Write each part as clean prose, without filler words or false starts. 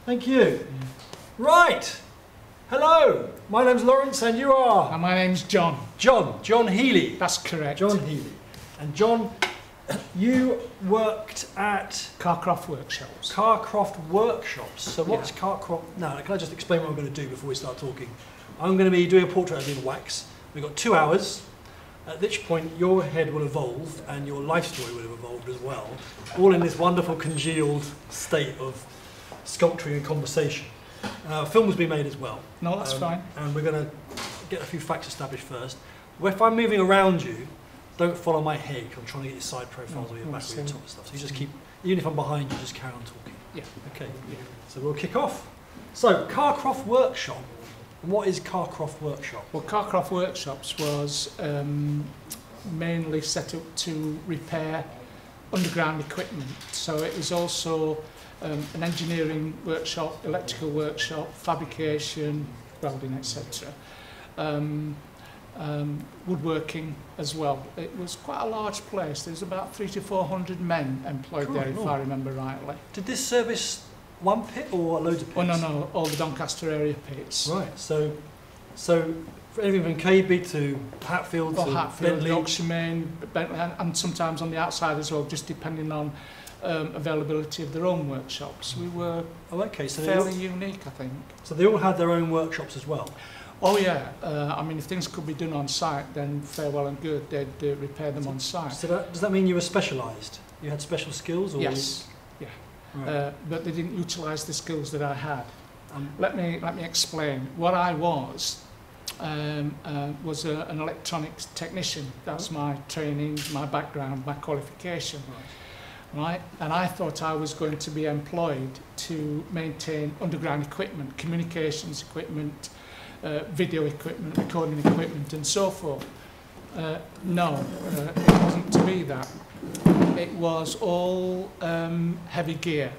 Thank you. Right. Hello. My name's Laurence and you are? And my name's John. John Healy. That's correct. John Healy. And John, you worked at Carcroft Workshops. Carcroft Workshops. So what's Carcroft? Now, can I just explain what I'm going to do before we start talking? I'm going to be doing a portrait in wax. We've got 2 hours, at which point your head will evolve and your life story will have evolved as well, all in this wonderful congealed state of sculpturing and conversation. Film has been made as well. No, that's fine. And we're going to get a few facts established first. If I'm moving around you, don't follow my head. I'm trying to get your side profiles or your back or your top and stuff. So you just keep, even if I'm behind you, just carry on talking. Yeah. Okay. Yeah. So we'll kick off. So Carcroft Workshop. What is Carcroft Workshop? Well, Carcroft Workshops was mainly set up to repair underground equipment. So it was also an engineering workshop, electrical workshop, fabrication, welding, etc. Woodworking as well. It was quite a large place. There was about 300 to 400 men employed there, if I remember rightly. Did this service one pit or loads of pits? Oh no, all the Doncaster area pits. Right. So for everything from KB to Hatfield to Hatfield, Bentley, Yorkshire Main, Bentley, and sometimes on the outside as well, just depending on availability of their own workshops. We were fairly unique, I think. So they all had their own workshops as well? Oh yeah, I mean if things could be done on site then fair well and good, they'd repair them on site. So does that mean you were specialised? You had special skills? Or yes, yeah. Right. But they didn't utilise the skills that I had. Let me explain. What I was an electronics technician. That's my training, my background, my qualification. Right? And I thought I was going to be employed to maintain underground equipment, communications equipment, video equipment, recording equipment and so forth. No, it wasn't to be that. It was all heavy gear.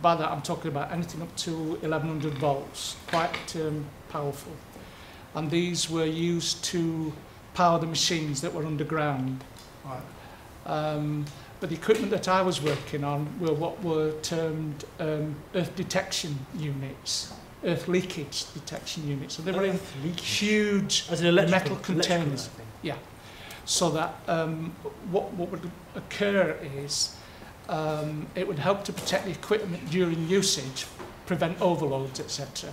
By that I'm talking about anything up to 1100 volts, quite powerful. And these were used to power the machines that were underground. Right. But the equipment that I was working on were what were termed earth detection units. Earth leakage detection units. So they were in huge metal containers. Yeah. So that what would occur is it would help to protect the equipment during usage, prevent overloads, etc.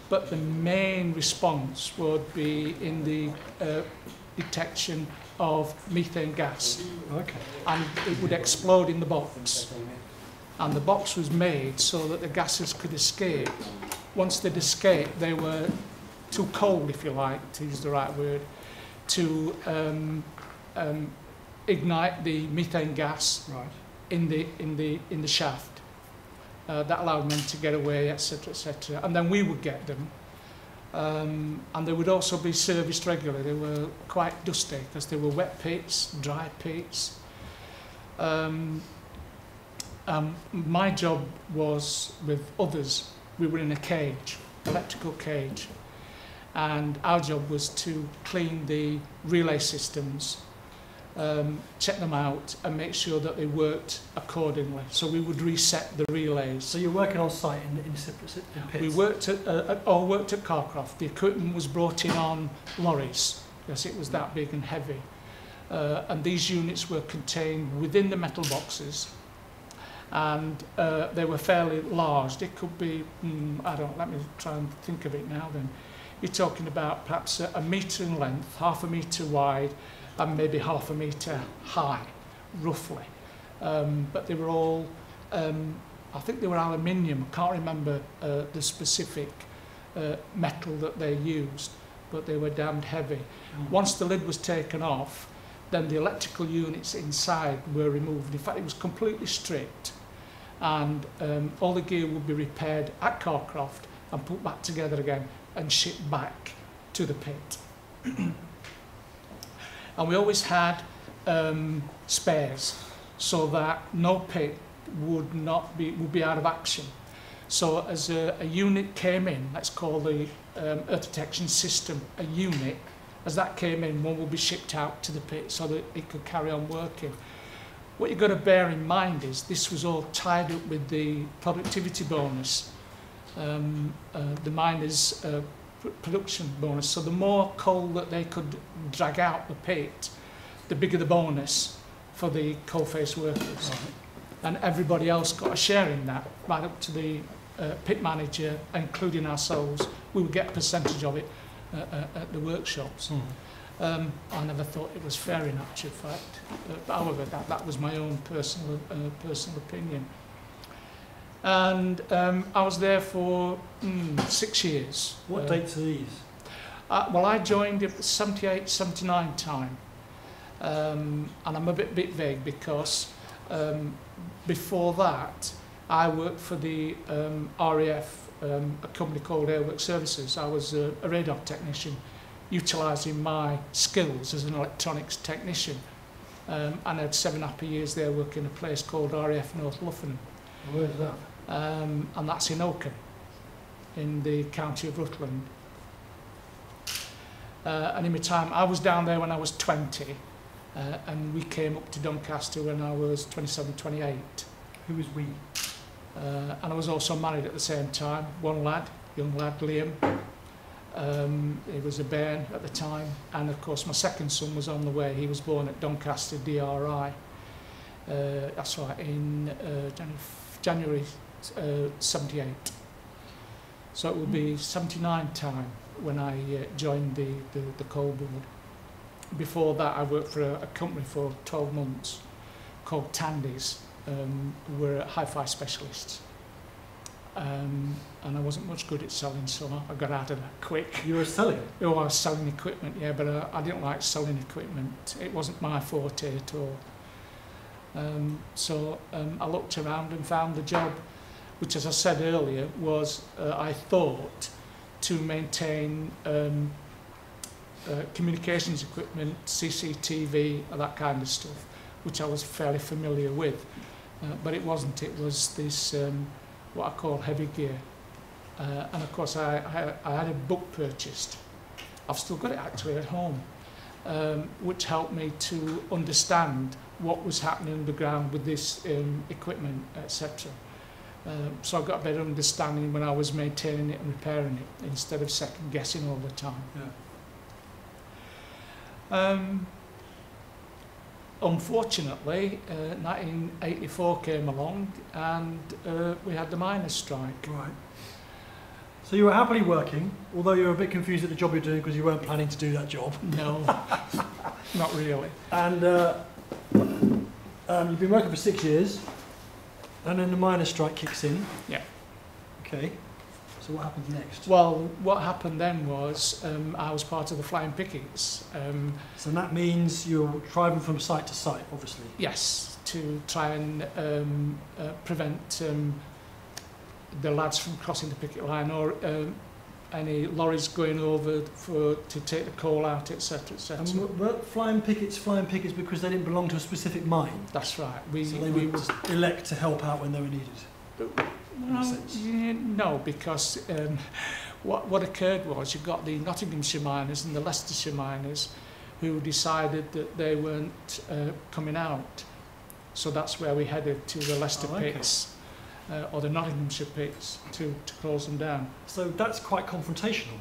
But the main response would be in the detection of methane gas. Okay. And it would explode in the box. And the box was made so that the gases could escape. Once they'd escaped, they were too cold, if you like, to use the right word, to ignite the methane gas in the shaft. That allowed men to get away, etc., etc. And then we would get them. And they would also be serviced regularly. They were quite dusty because they were wet pits, dry pits. My job was with others. We were in a cage, electrical cage, and our job was to clean the relay systems, check them out and make sure that they worked accordingly. So we would reset the relays. So you're working on site in pits? We worked all worked at Carcroft. The equipment was brought in on lorries because it was that big and heavy. And these units were contained within the metal boxes. And they were fairly large. They could be, let me try and think of it now then. You're talking about perhaps a metre in length, half a metre wide, and maybe half a metre high, roughly. But they were all, I think they were aluminium. I can't remember the specific metal that they used, but they were damned heavy. Once the lid was taken off, then the electrical units inside were removed. In fact, it was completely stripped. And all the gear would be repaired at Carcroft and put back together again and shipped back to the pit. And we always had spares so that no pit would be out of action. So as a unit came in, let's call the earth detection system a unit, as that came in, one would be shipped out to the pit so that it could carry on working. What you've got to bear in mind is this was all tied up with the productivity bonus the miners' production bonus. So the more coal that they could drag out the pit, the bigger the bonus for the coal-face workers. Right. And everybody else got a share in that, right up to the pit manager, including ourselves. We would get a percentage of it at the workshops. I never thought it was fair in actual fact. However, that was my own personal opinion. And I was there for 6 years. What dates are these? Well, I joined at the 78, 79 time. And I'm a bit vague because before that, I worked for the RAF, a company called Airwork Services. I was a radar technician, utilising my skills as an electronics technician. And I had 7 happy years there working in a place called RAF North Luffenham. Where's that? And that's in Oakham, in the county of Rutland. And in my time, I was down there when I was 20, and we came up to Doncaster when I was 27, 28. Who was we? And I was also married at the same time, one lad, young lad, Liam. He was a bairn at the time, and of course my second son was on the way. He was born at Doncaster DRI. That's right, in January 78. So it would be 79 time when I joined the coal board. Before that, I worked for a company for 12 months called Tandy's. We're hi-fi specialists. And I wasn't much good at selling, so I got out of that quick. You were selling? Oh, I was selling equipment, yeah, but I didn't like selling equipment. It wasn't my forte at all. So I looked around and found the job, which, as I said earlier, was, I thought, to maintain communications equipment, CCTV, that kind of stuff, which I was fairly familiar with. But it wasn't. It was this, what I call heavy gear. And of course, I had a book purchased. I've still got it actually at home, which helped me to understand what was happening underground with this equipment, etc. So I got a better understanding when I was maintaining it and repairing it, instead of second guessing all the time. Yeah. Unfortunately, 1984 came along and we had the miners' strike. Right. So you were happily working, although you were a bit confused at the job you're doing because you weren't planning to do that job. No, not really. And you've been working for 6 years, and then the miners' strike kicks in. Yeah. Okay. So what happens next? Well, what happened then was I was part of the flying pickets. So that means you're driving from site to site, obviously. Yes, to try and prevent the lads from crossing the picket line, or any lorries going over to take the coal out, etc., etc. And were flying pickets because they didn't belong to a specific mine? That's right. So they would just elect to help out when they were needed? No, because what occurred was you've got the Nottinghamshire miners and the Leicestershire miners who decided that they weren't coming out. So that's where we headed, to the Leicester pits, or the Nottinghamshire pits, to close them down. So that's quite confrontational.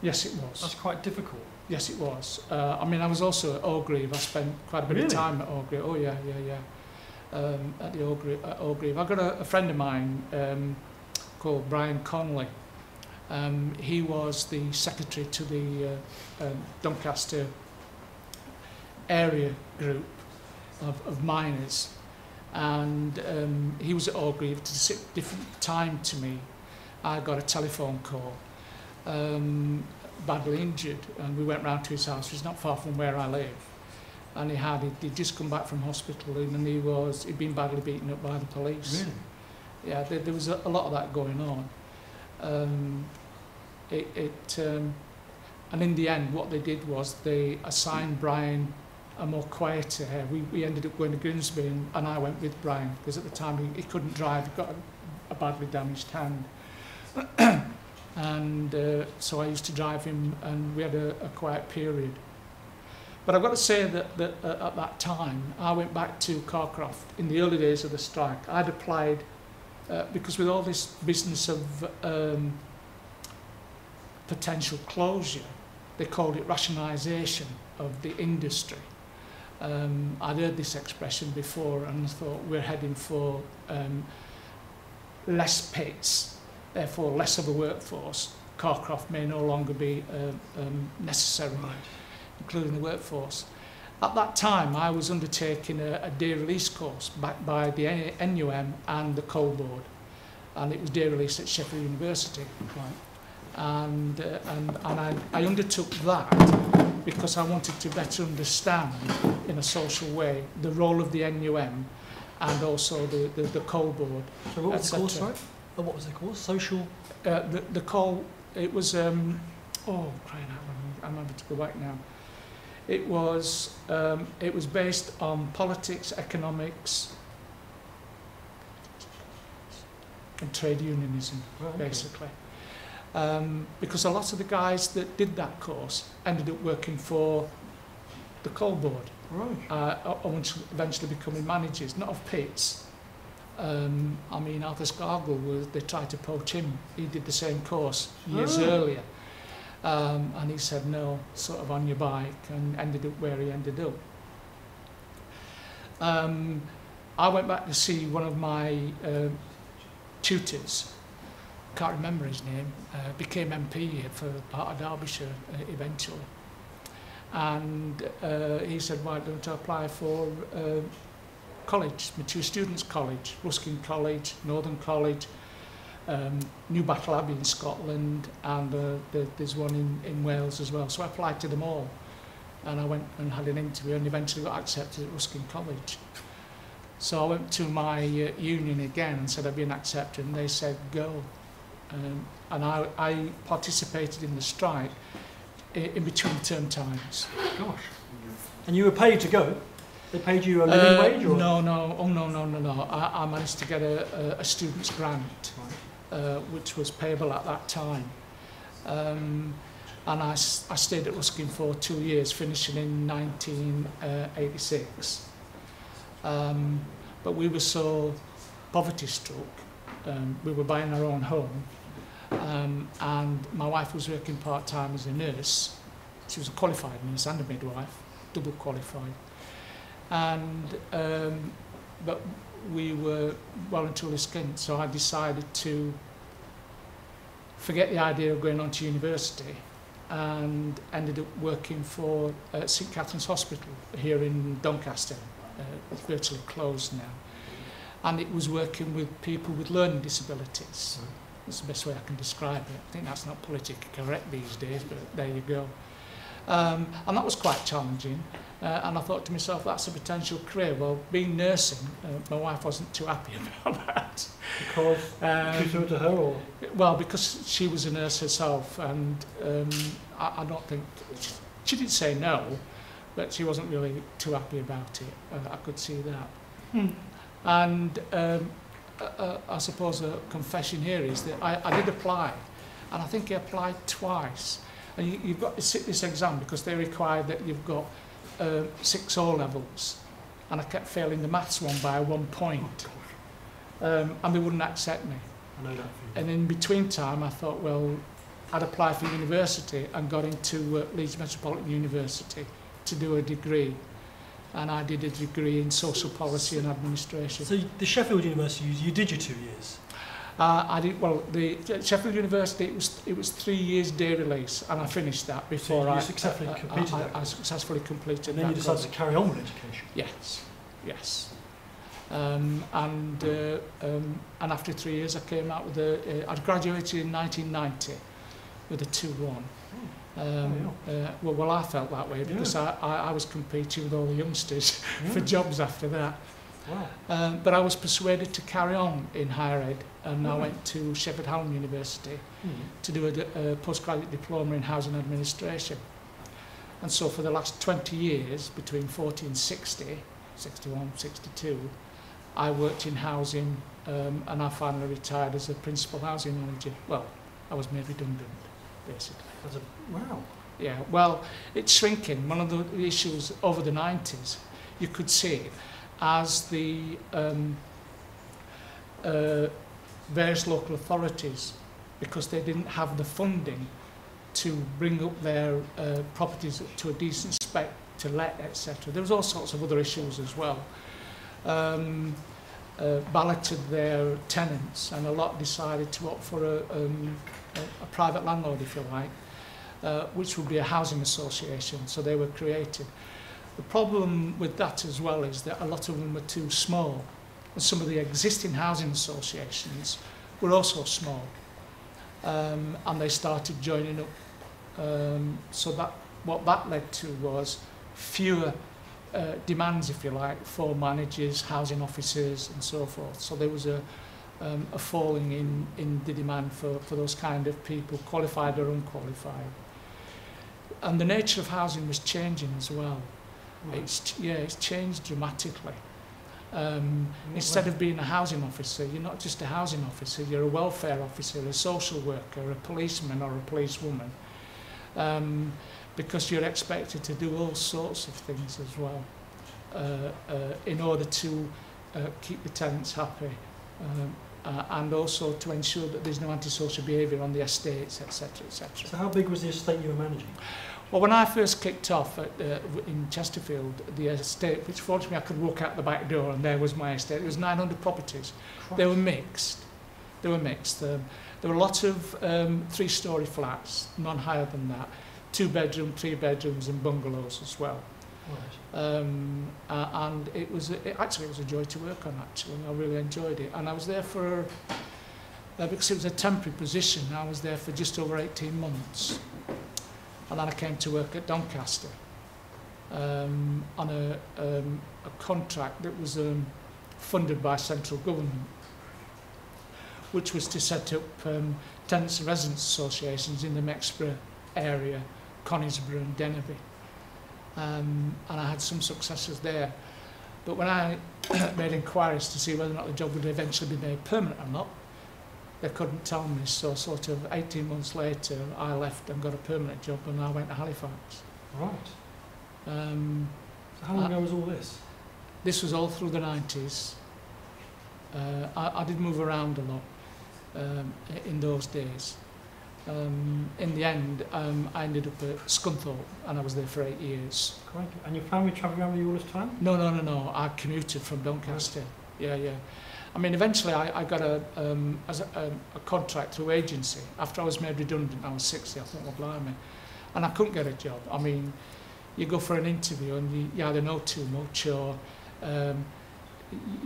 Yes, it was. That's quite difficult. Yes, it was. I mean, I was also at Orgreave. I spent quite a bit of time at Orgreave. Oh, yeah. At the Orgreave. I've got a friend of mine called Brian Conley. He was the secretary to the Doncaster area group of miners, and he was at Orgreave to sit different time to me. I got a telephone call, badly injured, and we went round to his house. It's not far from where I live. And he'd just come back from hospital, and he'd been badly beaten up by the police. Really? Yeah, there was a lot of that going on. And in the end, what they did was they assigned Brian a more quieter area. We ended up going to Grimsby, and I went with Brian, because at the time he couldn't drive. He got a badly damaged hand. And so I used to drive him, and we had a quiet period. But I've got to say that at that time, I went back to Carcroft in the early days of the strike. I'd applied because with all this business of potential closure, they called it rationalisation of the industry. I'd heard this expression before and thought we're heading for less pits, therefore less of a workforce. Carcroft may no longer be necessary, including the workforce. At that time, I was undertaking a day release course backed by the NUM and the Coal Board, and it was day release at Sheffield University. And I undertook that because I wanted to better understand, in a social way, the role of the NUM and also the Coal Board. So what was the course, sorry? Oh, what was the course? Social? The coal, it was, oh, crying out loud, I'm having to go back now. It was based on politics, economics, and trade unionism, basically. Because a lot of the guys that did that course ended up working for the Coal Board, eventually becoming managers, not of pits. I mean, Arthur Scargill, they tried to poach him. He did the same course years earlier. And he said no, sort of on your bike, and ended up where he ended up. I went back to see one of my tutors, can't remember his name, became MP for part of Derbyshire eventually. And he said, why don't I apply for college, Mature Students' College, Ruskin College, Northern College, New Battle Abbey in Scotland, and there's one in Wales as well. So I applied to them all, and I went and had an interview and eventually got accepted at Ruskin College. So I went to my union again and said I'd been accepted, and they said go. And I participated in the strike in between term times. Gosh. And you were paid to go? They paid you a living wage? Or? No. I managed to get a student's grant, which was payable at that time. And I stayed at Ruskin for 2 years, finishing in 1986. But we were so poverty-struck. We were buying our own home. And my wife was working part-time as a nurse. She was a qualified nurse and a midwife, double qualified. And but we were well and truly skint, so I decided to forget the idea of going on to university and ended up working for St Catherine's Hospital here in Doncaster. It's virtually closed now. And it was working with people with learning disabilities. That's the best way I can describe it. I think that's not politically correct these days, but there you go. And that was quite challenging. And I thought to myself, that's a potential career. Well, being nursing, my wife wasn't too happy about that. Because you threw it to her, or? Well, because she was a nurse herself, and I don't think she did say no, but she wasn't really too happy about it. I could see that. And I suppose a confession here is that I did apply, and I think I applied twice. And you've got to sit this exam because they require that you've got 6 O-levels, and I kept failing the maths one by 1 point, and they wouldn't accept me. I know that. And in between time, I thought, well, I'd apply for university and got into Leeds Metropolitan University to do a degree. And I did a degree in social policy and administration. So the Sheffield University, you did your 2 years? I did, well, the Sheffield University, it was 3 years day release, and I finished that before so you successfully completed that? I successfully completed that. And then you decided to carry on with education? Yes. And after 3 years I came out with I graduated in 1990 with a 2-1. Well, I felt that way because I was competing with all the youngsters for jobs after that. Wow. But I was persuaded to carry on in higher ed, and I went to Sheffield Hallam University to do a postgraduate diploma in housing administration. And so for the last 20 years, between 40 and 60, 61, 62, I worked in housing, and I finally retired as a principal housing manager. Well, I was made redundant, basically. Wow. Yeah, well, it's shrinking. One of the issues over the 90s, you could see, as the various local authorities, because they didn't have the funding to bring up their properties to a decent spec to let, etc. There was all sorts of other issues as well. Balloted their tenants, and a lot decided to opt for a private landlord, if you like, which would be a housing association, so they were created. The problem with that as well is that a lot of them were too small, and some of the existing housing associations were also small, and they started joining up. So that what that led to was fewer demands, if you like, for managers, housing officers and so forth. So there was a falling in the demand for those kind of people, qualified or unqualified. And the nature of housing was changing as well. Right. It's changed dramatically. Instead of being a housing officer, you're not just a housing officer, you're a welfare officer, a social worker, a policeman or a policewoman, because you're expected to do all sorts of things as well in order to keep the tenants happy, and also to ensure that there's no antisocial behaviour on the estates, etc., etc. So how big was the estate you were managing? Well, when I first kicked off in Chesterfield, the estate, which fortunately I could walk out the back door and there was my estate, it was 900 properties. Christ. They were mixed. There were a lot of three-storey flats, none higher than that, 2-bedroom, 3-bedrooms and bungalows as well. Right. And it was a joy to work on, actually. I really enjoyed it. And I was there for, because it was a temporary position, I was there for just over 18 months. And then I came to work at Doncaster on a contract that was funded by central government, which was to set up tenants and residents associations in the Mexborough area, Conisbrough and Dennerby. And I had some successes there. But when I made inquiries to see whether or not the job would eventually be made permanent or not, they couldn't tell me, so sort of 18 months later I left and got a permanent job and I went to Halifax. Right. So how long ago was all this? This was all through the 90s. I did move around a lot in those days. In the end, I ended up at Scunthorpe and I was there for 8 years. Correct. And your family travelled around with you all this time? No. I commuted from Doncaster. Right. Yeah. I mean, eventually I got a contract through agency. After I was made redundant, I was 60, I thought, well, blimey. And I couldn't get a job. I mean, you go for an interview and you either know too much or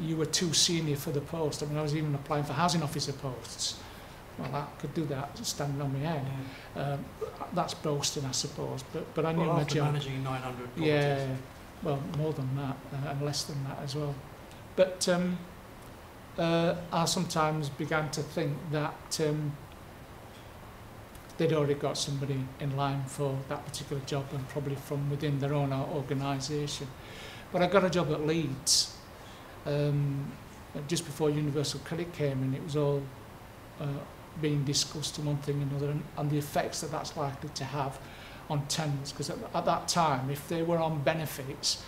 you were too senior for the post. I mean, I was even applying for housing officer posts. Well, I could do that standing on my head. Yeah. That's boasting, I suppose. But I knew my job. Managing 900 properties. Yeah, well, more than that and less than that as well. But I sometimes began to think that they'd already got somebody in line for that particular job and probably from within their own organisation. But I got a job at Leeds just before Universal Credit came in. It was all being discussed and one thing and another, and the effects that that's likely to have on tenants, because at that time, if they were on benefits,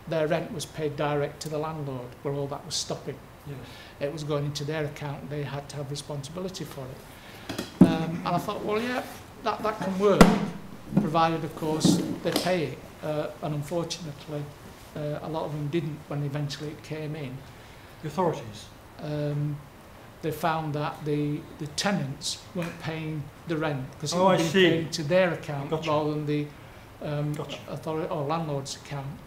their rent was paid direct to the landlord, where all that was stopping. Yes. It was going into their account and they had to have responsibility for it. And I thought, well, yeah, that can work, provided, of course, they pay it. And unfortunately, a lot of them didn't when eventually it came in. The authorities? They found that the tenants weren't paying the rent because it was being paid to their account rather than the Gotcha. authority or landlord's account.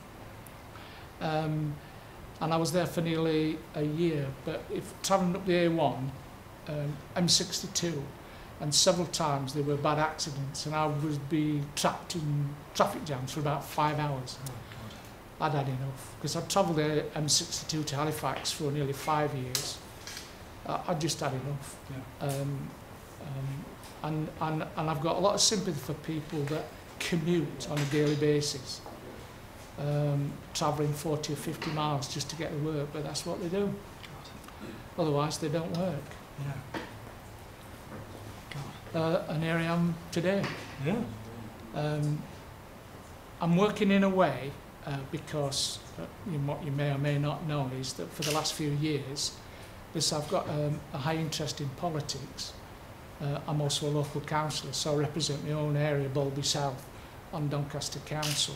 And I was there for nearly a year, but if travelling up the A1, M62, and several times there were bad accidents and I would be trapped in traffic jams for about 5 hours. Oh, God. I'd had enough, because I'd travelled the M62 to Halifax for nearly 5 years. I just had enough. Yeah. And I've got a lot of sympathy for people that commute on a daily basis. Travelling 40 or 50 miles just to get to work, but that's what they do. Otherwise, they don't work. Yeah. And here I am today. Yeah. I'm working in a way because what you may or may not know is that for the last few years, because I've got a high interest in politics. I'm also a local councillor, so I represent my own area, Bolby South, on Doncaster Council.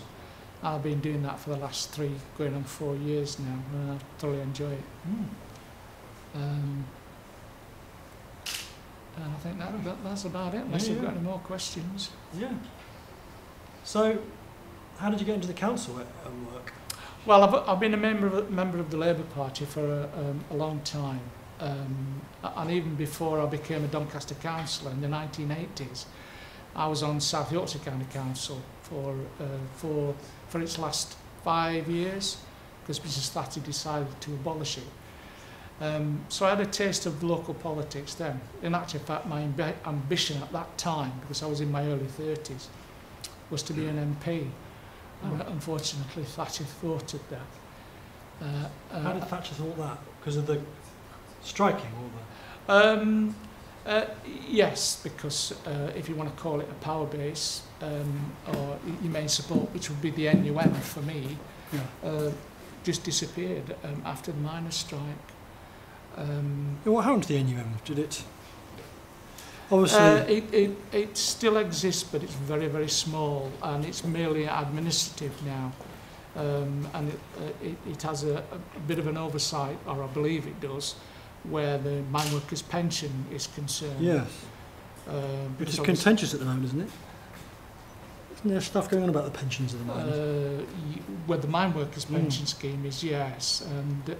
I've been doing that for the last 3, going on 4 years now, and I thoroughly enjoy it. And I think that's about it, unless you've got any more questions. Yeah. So, how did you get into the council work? Well, I've been a member of the Labour Party for a long time, and even before I became a Doncaster councillor in the 1980s, I was on South Yorkshire County Council for its last 5 years, because Mrs Thatcher decided to abolish it. So I had a taste of local politics then. In actual fact, my ambition at that time, because I was in my early 30s, was to be an MP. And unfortunately, Thatcher thwarted that. How did Thatcher thought that? Because of the striking or the... Yes, because if you want to call it a power base, or your main support, which would be the NUM for me, just disappeared after the miners' strike. What happened to the NUM? Did it... Obviously... It still exists, but it's very, very small, and it's merely administrative now. And it has a bit of an oversight, or I believe it does, where the mine workers' pension is concerned. Yes. Which is contentious at the moment, isn't it? Isn't there stuff going on about the pensions of the miners? Well, the mine workers' pension scheme is, yes. And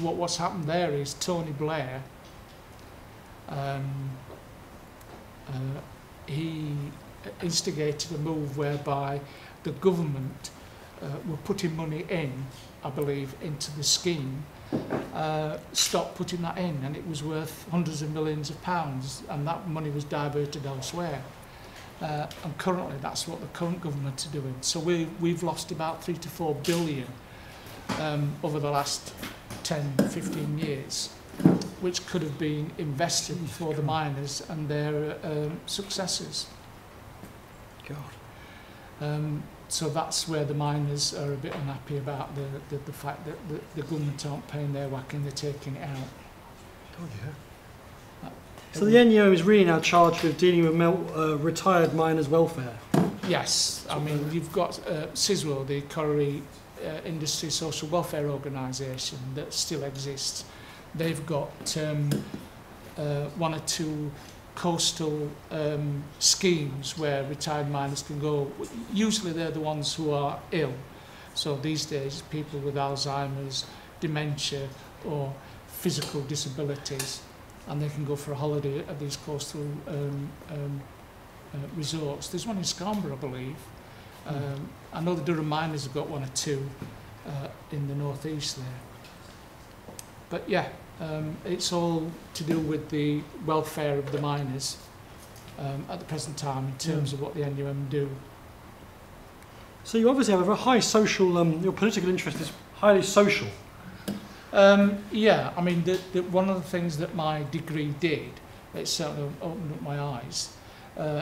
what's happened there is Tony Blair, he instigated a move whereby the government were putting money in, I believe, into the scheme, stopped putting that in, and it was worth hundreds of millions of pounds, and that money was diverted elsewhere. And currently, that's what the current government are doing. So we've lost about 3 to 4 billion over the last 10, 15 years, which could have been invested for the miners and their successors. God. So that's where the miners are a bit unhappy about the fact that the government aren't paying their whack and they're taking it out. God, yeah. So the NUO is really now charged with dealing with retired miners' welfare? Yes. I mean, you've got CISWO, the Colliery Industry Social Welfare Organisation, that still exists. They've got 1 or 2 coastal schemes where retired miners can go. Usually they're the ones who are ill. So these days, people with Alzheimer's, dementia, or physical disabilities, and they can go for a holiday at these coastal resorts. There's one in Scarborough, I believe. I know the Durham miners have got 1 or 2 in the northeast there. But yeah, it's all to do with the welfare of the miners at the present time in terms of what the NUM do. So you obviously have a high social, your political interest is highly social. Yeah, I mean, one of the things that my degree did, it certainly opened up my eyes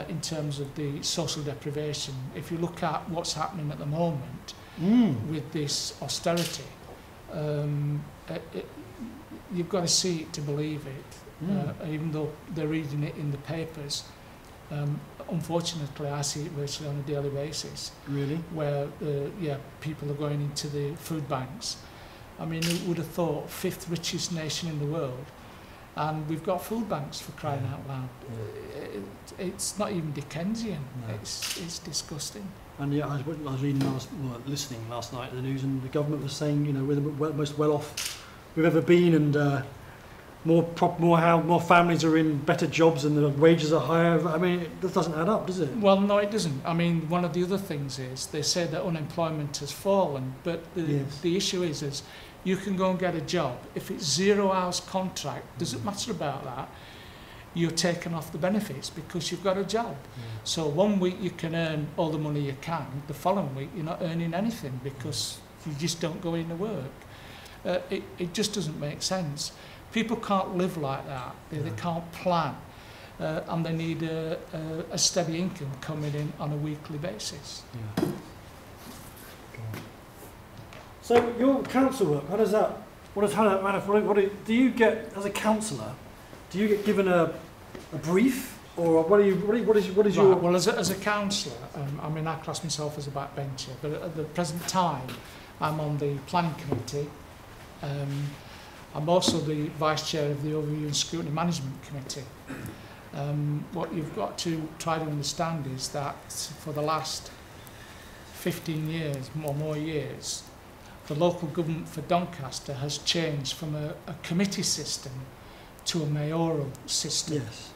in terms of the social deprivation. If you look at what's happening at the moment with this austerity, you've got to see it to believe it, even though they're reading it in the papers. Unfortunately, I see it virtually on a daily basis. Really? Where, people are going into the food banks. I mean, who would have thought 5th richest nation in the world, and we've got food banks, for crying out loud. It's not even Dickensian. No. It's disgusting. And yeah, I was listening last night to the news, and the government was saying, you know, we're the most well-off we've ever been, and more families are in better jobs and the wages are higher. I mean, that doesn't add up, does it? Well, no, it doesn't. I mean, one of the other things is they say that unemployment has fallen, but the issue is you can go and get a job. If it's 0 hours contract, doesn't matter about that. You're taken off the benefits because you've got a job. So 1 week you can earn all the money you can. The following week you're not earning anything because you just don't go into work. It just doesn't make sense. People can't live like that. They can't plan. And they need a steady income coming in on a weekly basis. Yeah. So your council work, how does that What do you get as a councillor? Do you get given a brief, or what is your? Well, as a councillor, I mean, I class myself as a backbencher, but at the present time, I'm on the planning committee. I'm also the vice chair of the Overview and Scrutiny Management Committee. What you've got to try to understand is that for the last 15 years, or more years, the local government for Doncaster has changed from a committee system to a mayoral system. Yes.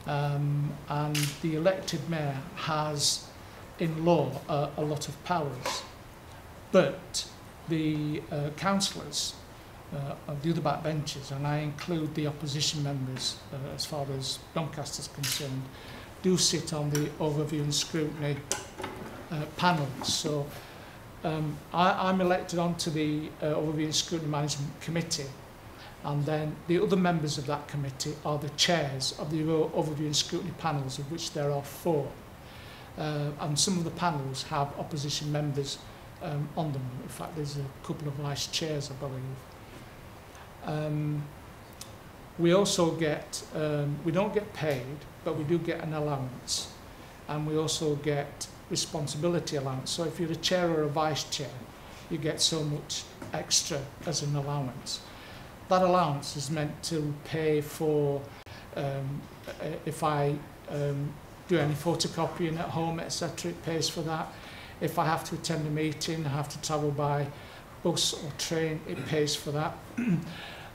And the elected mayor has, in law, a lot of powers. But the councillors, the other backbenchers, and I include the opposition members as far as Doncaster is concerned, do sit on the Overview and Scrutiny panels. So I'm elected onto the Overview and Scrutiny Management Committee, and then the other members of that committee are the chairs of the Overview and Scrutiny panels, of which there are 4. And some of the panels have opposition members on them. In fact, there's a couple of vice chairs, I believe. We also get, we don't get paid, but we do get an allowance, and we also get responsibility allowance. So if you're a chair or a vice chair, you get so much extra as an allowance. That allowance is meant to pay for if I do any photocopying at home, etc., it pays for that. If I have to attend a meeting, I have to travel by bus or train, it pays for that.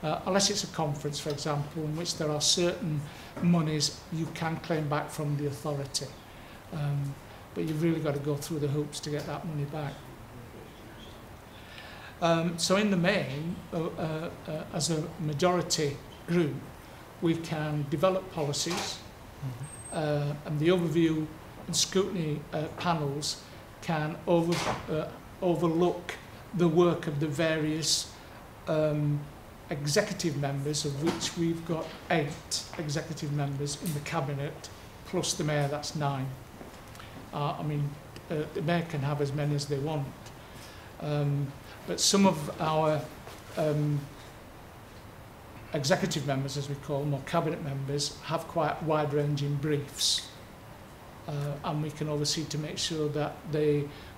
Unless it's a conference, for example, in which there are certain monies you can claim back from the authority. But you've really got to go through the hoops to get that money back. So in the main, as a majority group, we can develop policies, and the Overview and Scrutiny panels can overlook the work of the various executive members, of which we've got 8 executive members in the cabinet, plus the mayor, that's 9. I mean, the mayor can have as many as they want. But some of our executive members, as we call them, or cabinet members, have quite wide-ranging briefs. And we can oversee to make sure that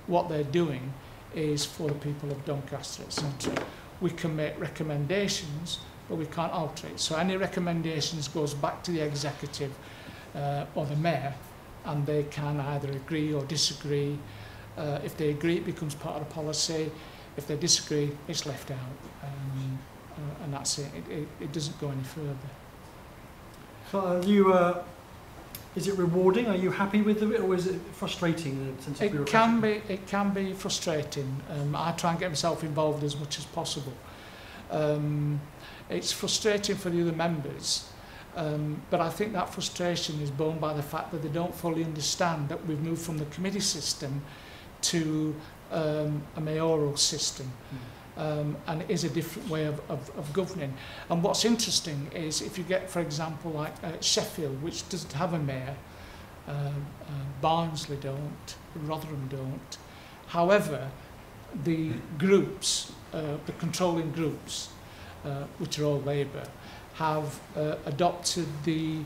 what they're doing is for the people of Doncaster, etc. We can make recommendations, but we can't alter it. So any recommendations goes back to the executive or the mayor, and they can either agree or disagree. If they agree, it becomes part of the policy. If they disagree, it's left out, and that's it. It doesn't go any further. So is it rewarding? Are you happy with it, or is it frustrating in a sense of bureaucracy? It can be frustrating. I try and get myself involved as much as possible. It's frustrating for the other members, but I think that frustration is borne by the fact that they don't fully understand that we've moved from the committee system to a mayoral system. And it is a different way of governing. And what's interesting is if you get, for example, like Sheffield, which doesn't have a mayor, Barnsley don't, Rotherham don't. However, the groups, the controlling groups, which are all Labour, have adopted the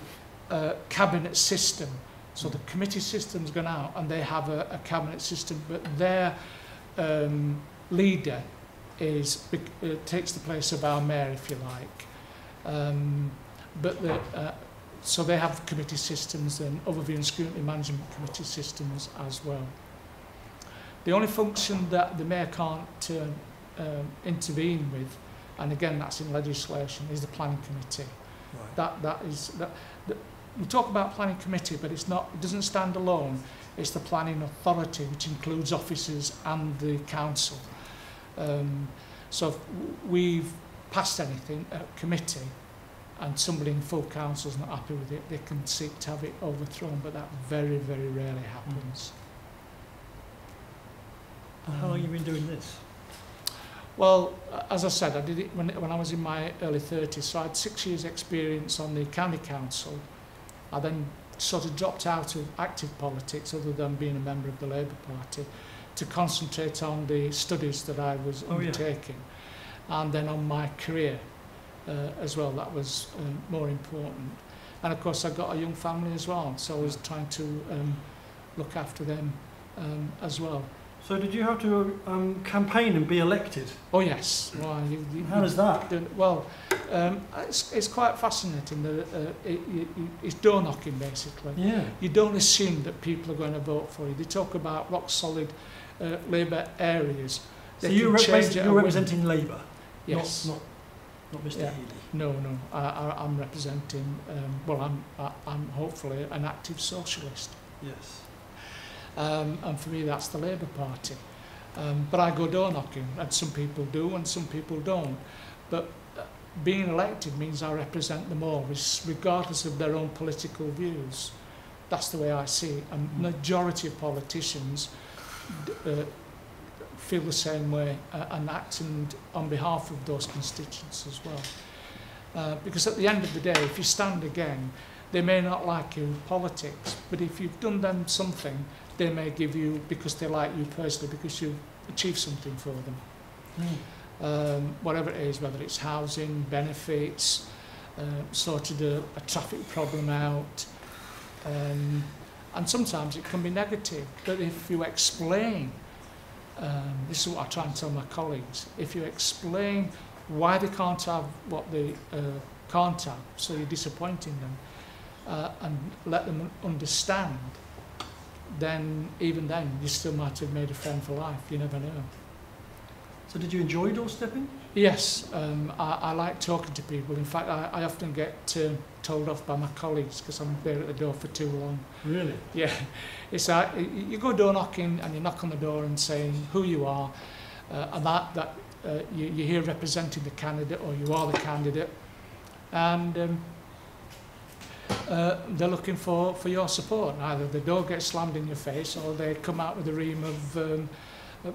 cabinet system. So the committee system's gone out and they have a cabinet system, but their leader takes the place of our mayor, if you like. So they have committee systems and Overview and Scrutiny Management Committee systems as well. The only function that the mayor can't intervene with, and again that's in legislation, is the planning committee. Right. We talk about planning committee, but it doesn't stand alone. It's the planning authority, which includes officers and the council. So if we've passed anything at committee and somebody in full council is not happy with it, they can seek to have it overthrown, but that very, very rarely happens. How long have you been doing this? Well, as I said, I did it when I was in my early 30s, so I had 6 years experience on the county council. I then sort of dropped out of active politics, other than being a member of the Labour Party, to concentrate on the studies that I was undertaking. and then on my career as well. That was more important. And of course, I've got a young family as well, so I was trying to look after them as well. So did you have to campaign and be elected? Oh yes. Well, How is that? Well, it's quite fascinating. It's door knocking basically. Yeah. You don't assume that people are going to vote for you. They talk about rock solid Labour areas. So you're representing Labour? Yes. Not Mr. Healy? No. I'm representing. I'm hopefully an active socialist. Yes. And for me, that's the Labour Party. But I go door knocking, and some people do, and some people don't. But being elected means I represent them all, regardless of their own political views. That's the way I see it. And majority of politicians feel the same way and act on behalf of those constituents as well. Because at the end of the day, if you stand again, they may not like you in politics, but if you've done them something, they may give you, because they like you personally, because you've achieved something for them. Whatever it is, whether it's housing, benefits, sorted a traffic problem out, and sometimes it can be negative, but if you explain, this is what I try and tell my colleagues, if you explain why they can't have what they can't have, so you're disappointing them, and let them understand, then even then you still might have made a friend for life. You never know. So did you enjoy doorstepping? Yes, I like talking to people. In fact, I often get told off by my colleagues because I'm there at the door for too long. Really? Yeah, it's like you go door knocking and you knock on the door and saying who you are, and that you're here representing the candidate, or you are the candidate, and they're looking for your support. Either the door gets slammed in your face, or they come out with a ream of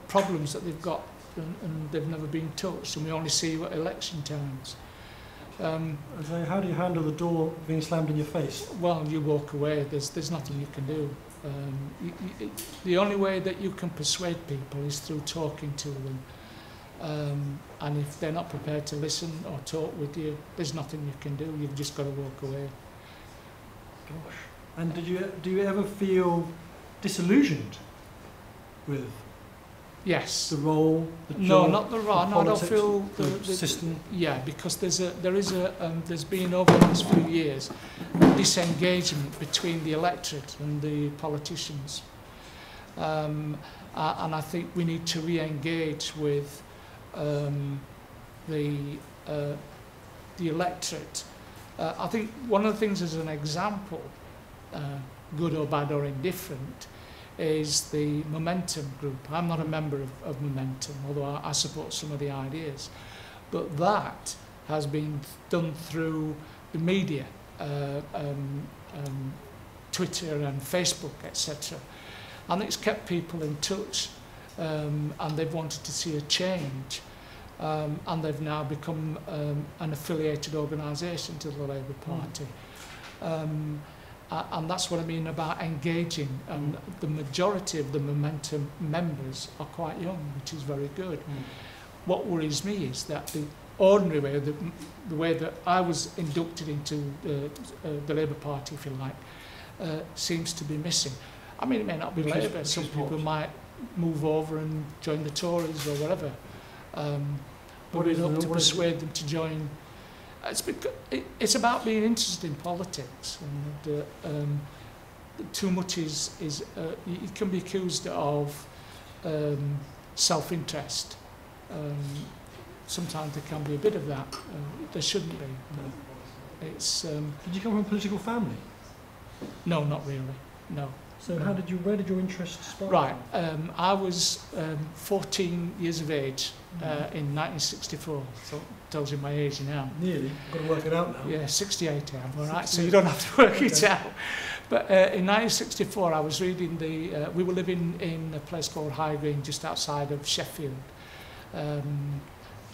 problems that they've got and they've never been touched, and we only see you at election times. So how do you handle the door being slammed in your face? Well, you walk away. There's nothing you can do. The only way that you can persuade people is through talking to them. And if they're not prepared to listen or talk with you, there's nothing you can do. You've just got to walk away. Gosh. And do you ever feel disillusioned with yes. the role, the job? No, not the role. No, I don't feel the system. Yeah, because there's been over the last few years disengagement between the electorate and the politicians, and I think we need to re-engage with the electorate. I think one of the things as an example, good or bad or indifferent, is the Momentum group. I'm not a member of Momentum, although I support some of the ideas. But that has been done through the media, Twitter and Facebook, etc. And it's kept people in touch, and they've wanted to see a change. And they've now become an affiliated organisation to the Labour Party. And that's what I mean about engaging. And the majority of the Momentum members are quite young, which is very good. What worries me is that the ordinary way, the way that I was inducted into the Labour Party, if you like, seems to be missing. I mean, it may not be Labour. Some people might move over and join the Tories or whatever. But we hope to persuade them to join. It's about being interested in politics, and too much is you can be accused of self-interest. Sometimes there can be a bit of that. There shouldn't be. It's. Did you come from a political family? No, not really. No. So where did your interest start? Right, I was 14 years of age in 1964, so tells you my age now. Nearly, I've got to work it out now. Yeah, 68 I am, all right, so you don't have to work it out. But in 1964 I was reading we were living in a place called High Green, just outside of Sheffield.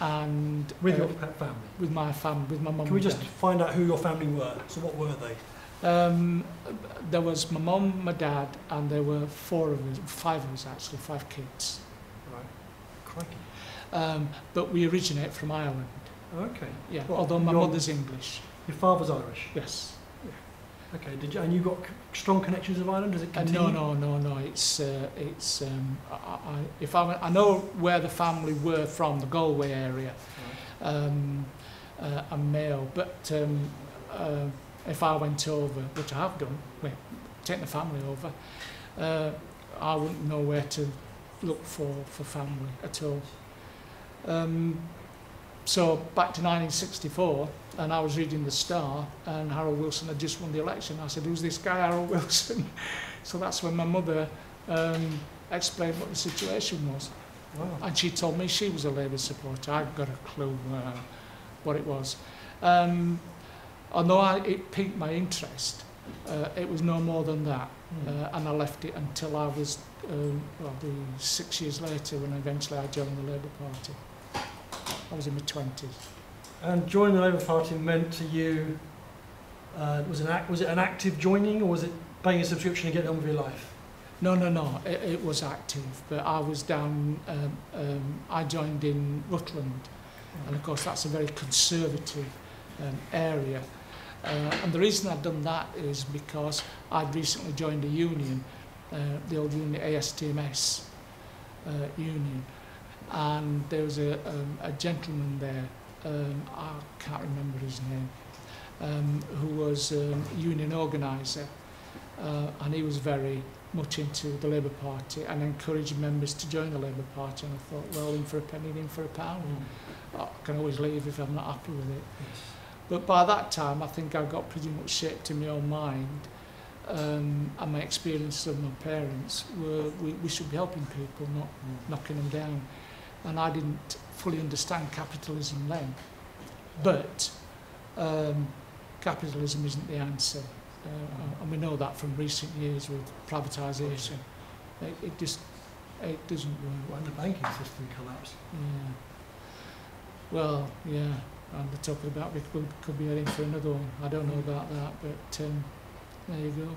And with your family? With my family, with my mum. Can we just find out who your family were? So what were they? There was my mum, my dad, and there were 5 of us actually, 5 kids. Right, crikey. but we originate from Ireland. Okay. Yeah, Well, although my your- mother's English. Your father's Irish. Yes. Okay. Did you? And you got strong connections with Ireland? Does it continue? No. I know where the family were from, the Galway area, and Mayo. But if I went over, which I have done, taken the family over, I wouldn't know where to look for family at all. So back to 1964, and I was reading the Star, and Harold Wilson had just won the election. I said, "Who's this guy, Harold Wilson?" So that's when my mother explained what the situation was. Wow. And she told me she was a Labour supporter. I got a clue what it was. Although it piqued my interest, it was no more than that. And I left it until I was 6 years later, when eventually I joined the Labour Party. I was in my 20s. And joining the Labour Party meant to you, was it an active joining, or was it paying a subscription and getting on with your life? No. It was active, but I was down. I joined in Rutland, and of course that's a very conservative area. And the reason I'd done that is because I'd recently joined a union, the old union, ASTMS union, and there was a gentleman there, I can't remember his name, who was a union organiser, and he was very much into the Labour Party and encouraged members to join the Labour Party. And I thought, well, in for a penny, in for a pound. I can always leave if I'm not happy with it. Yes. But by that time, I think I got pretty much shaped in my own mind, and my experiences of my parents were we should be helping people, not knocking them down. And I didn't fully understand capitalism then. But capitalism isn't the answer. And we know that from recent years with privatisation. It doesn't work. When the banking system collapsed. Yeah. Well, yeah. And they're talking about we could be heading for another one. I don't know about that, but there you go.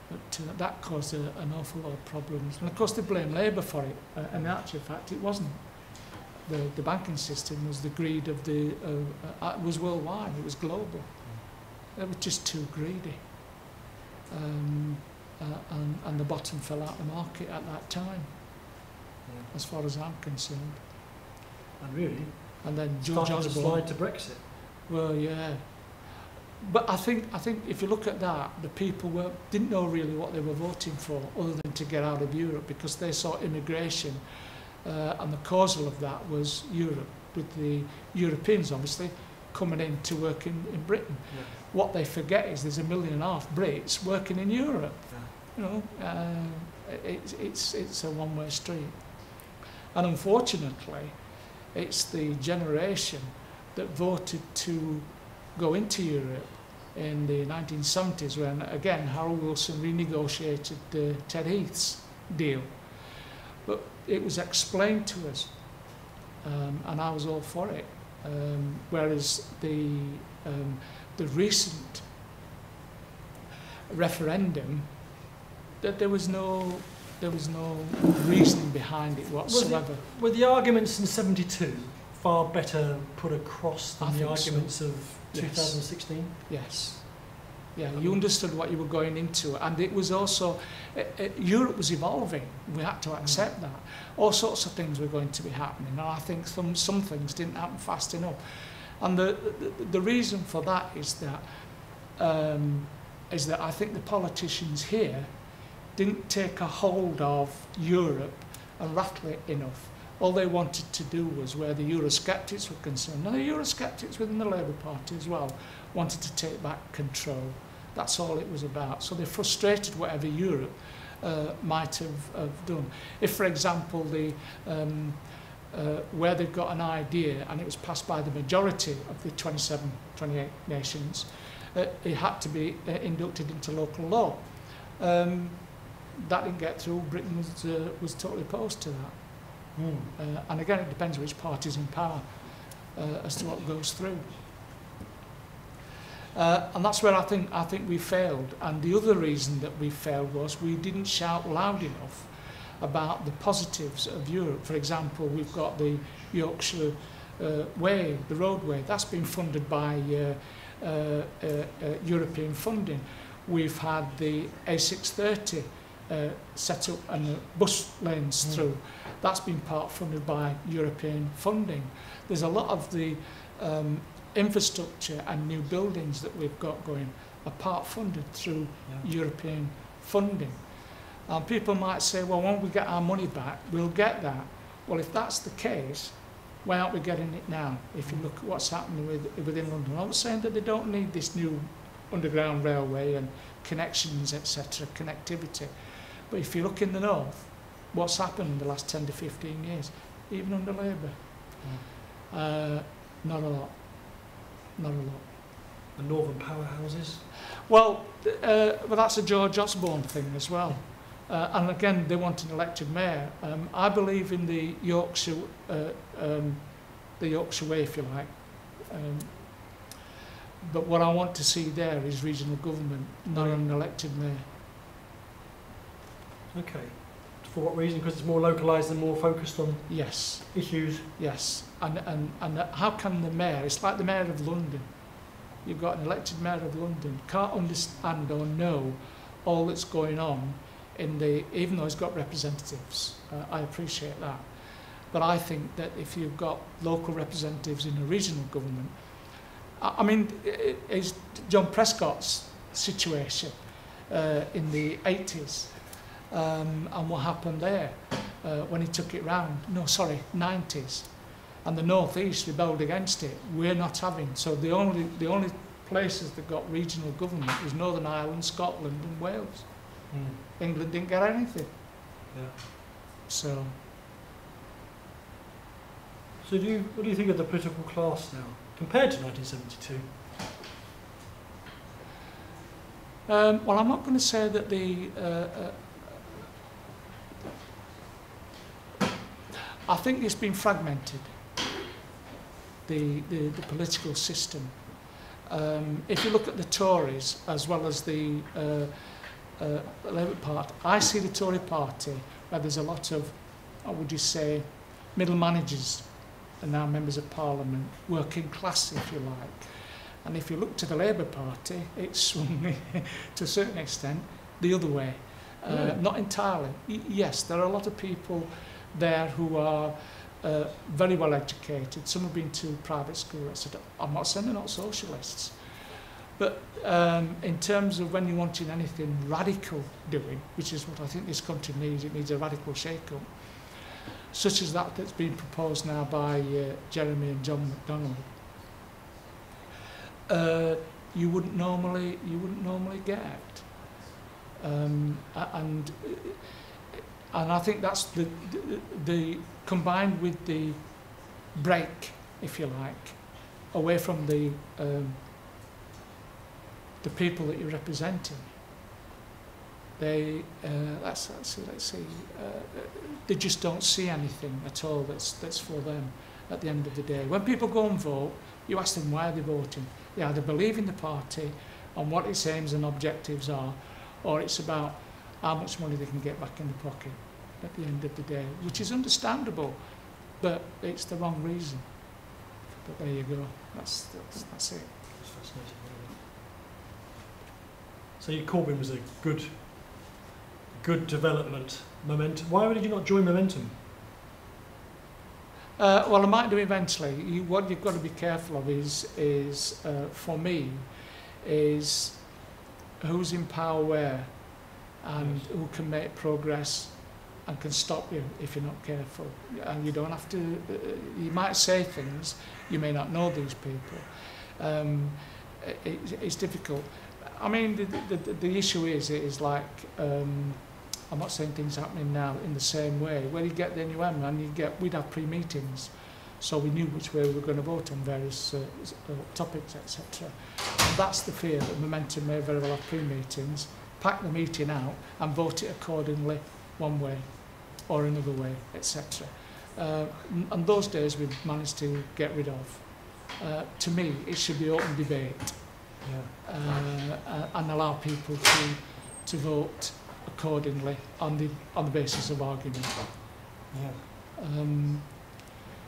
But that caused an awful lot of problems. And of course they blame Labour for it. And in actual fact, it wasn't. The banking system was the greed of it was worldwide, it was global. They were just too greedy. And the bottom fell out of the market at that time, as far as I'm concerned. And really, and then George started to Osborne. slide to Brexit. Well, yeah. But I think if you look at that, the people didn't know really what they were voting for, other than to get out of Europe, because they saw immigration, and the causal of that was Europe, with the Europeans obviously coming in to work in Britain. Yeah. What they forget is there's 1.5 million Brits working in Europe. Yeah. You know, it's a one-way street. And unfortunately, it's the generation that voted to go into Europe in the 1970s, when again Harold Wilson renegotiated Ted Heath's deal. But it was explained to us, and I was all for it. Whereas the recent referendum, that there was no reasoning behind it whatsoever. Were the arguments in '72 far better put across than the arguments of 2016? Yes. Yeah, you understood what you were going into, and it was also Europe was evolving. We had to accept that. All sorts of things were going to be happening, and I think some things didn't happen fast enough. And the reason for that is that I think the politicians here didn't take a hold of Europe and rattle it enough. All they wanted to do was, where the Eurosceptics were concerned, and the Eurosceptics within the Labour Party as well, wanted to take back control. That's all it was about. So they frustrated whatever Europe might have done. If, for example, where they've got an idea and it was passed by the majority of the 27, 28 nations, it had to be inducted into local law. That didn't get through. Britain was totally opposed to that. And again, it depends which party's in power as to what goes through. And that's where I think we failed. And the other reason that we failed was we didn't shout loud enough about the positives of Europe. For example, we've got the Yorkshire Way, the roadway, that's been funded by European funding. We've had the A630 set up and the bus lanes through. That's been part funded by European funding. There's a lot of the infrastructure and new buildings that we've got going are part funded through European funding. And people might say, well, when we get our money back, we'll get that. Well, if that's the case, why aren't we getting it now? If you look at what's happening within London. I'm not saying that they don't need this new underground railway and connections, etc., connectivity. But if you look in the north, what's happened in the last 10 to 15 years, even under Labour? Not a lot. Not a lot. The northern powerhouses? Well, that's a George Osborne thing as well. And again, they want an elected mayor. I believe in the Yorkshire way, if you like. But what I want to see there is regional government, not an elected mayor. Okay. For what reason? Because it's more localised and more focused on issues? Yes. And how can the mayor, it's like the mayor of London. You've got an elected mayor of London, can't understand or know all that's going on even though he's got representatives. I appreciate that. But I think that if you've got local representatives in a regional government, I mean, it's John Prescott's situation in the 80s and what happened there when he took it round, 90s. And the North East rebelled against it. We're not having. So the only places that got regional government was Northern Ireland, Scotland and Wales. England didn't get anything. Yeah. So what do you think of the political class now, compared to 1972? Well, I'm not going to say that I think it's been fragmented, the political system. If you look at the Tories as well as the Labour Party, I see the Tory Party where there's a lot of, what would you say, middle managers and now members of Parliament, working class, if you like. And if you look to the Labour Party, it's swung to a certain extent the other way. Not entirely. Yes, there are a lot of people there who are very well educated. Some have been to private school, etc. I'm not saying they're not socialists. But in terms of when you're wanting anything radical doing, which is what I think this country needs, it needs a radical shake-up, such as that's been proposed now by Jeremy and John McDonnell, you wouldn't normally get. And I think that's the combined with the break, if you like, away from the people that you're representing. They let's see, they just don't see anything at all that's for them at the end of the day. When people go and vote, you ask them why are they voting. They either believe in the party and what its aims and objectives are, or it's about how much money they can get back in the pocket at the end of the day, which is understandable, but it's the wrong reason. But there you go. That's it. That's fascinating. So Corbyn was a good development. Momentum. Why did you not join Momentum? Well, I might do eventually. What you've got to be careful of is for me, is who's in power where, and who can make progress and can stop you if you're not careful. And you don't have to. You might say things. You may not know these people. It's difficult. I mean, the issue is like. I'm not saying things happening now in the same way. Where you get the NUM and we'd have pre-meetings, so we knew which way we were going to vote on various topics, etc. And that's the fear, that Momentum may very well have pre-meetings, pack the meeting out and vote it accordingly, one way or another way, etc. And those days we've managed to get rid of. To me, it should be open debate and allow people to vote accordingly on the basis of argument. Yeah. And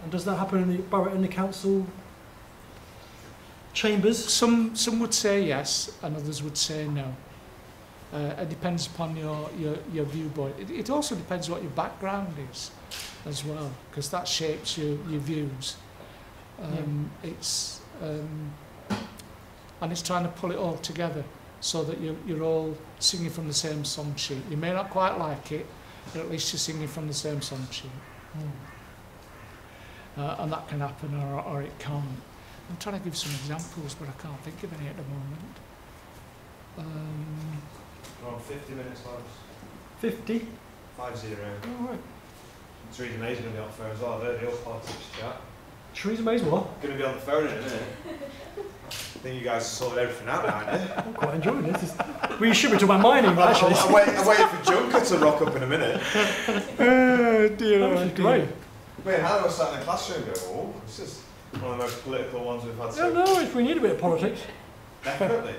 does that happen in the borough and the council chambers? Some would say yes, and others would say no. It depends upon your viewpoint. It also depends what your background is as well, because that shapes your views. It's and it's trying to pull it all together so that you're all singing from the same song sheet. You may not quite like it, but at least you're singing from the same song sheet. And that can happen or it can't. I'm trying to give some examples, but I can't think of any at the moment. Around 50 minutes, lads. 50? 5-0. All right. Theresa May's going to be on the phone as well. I've heard the old politics chat. Theresa May's what? Going to be on the phone in a minute. I think you guys sorted everything out now, aren't you? I'm quite enjoying this. Well, you should be talking about mining, but actually. I'm waiting for Junker to rock up in a minute. Oh dear, That was great. Wait, how do I sat in the classroom and go, oh, this is one of the most political ones we've had so No, if we need a bit of politics. Definitely.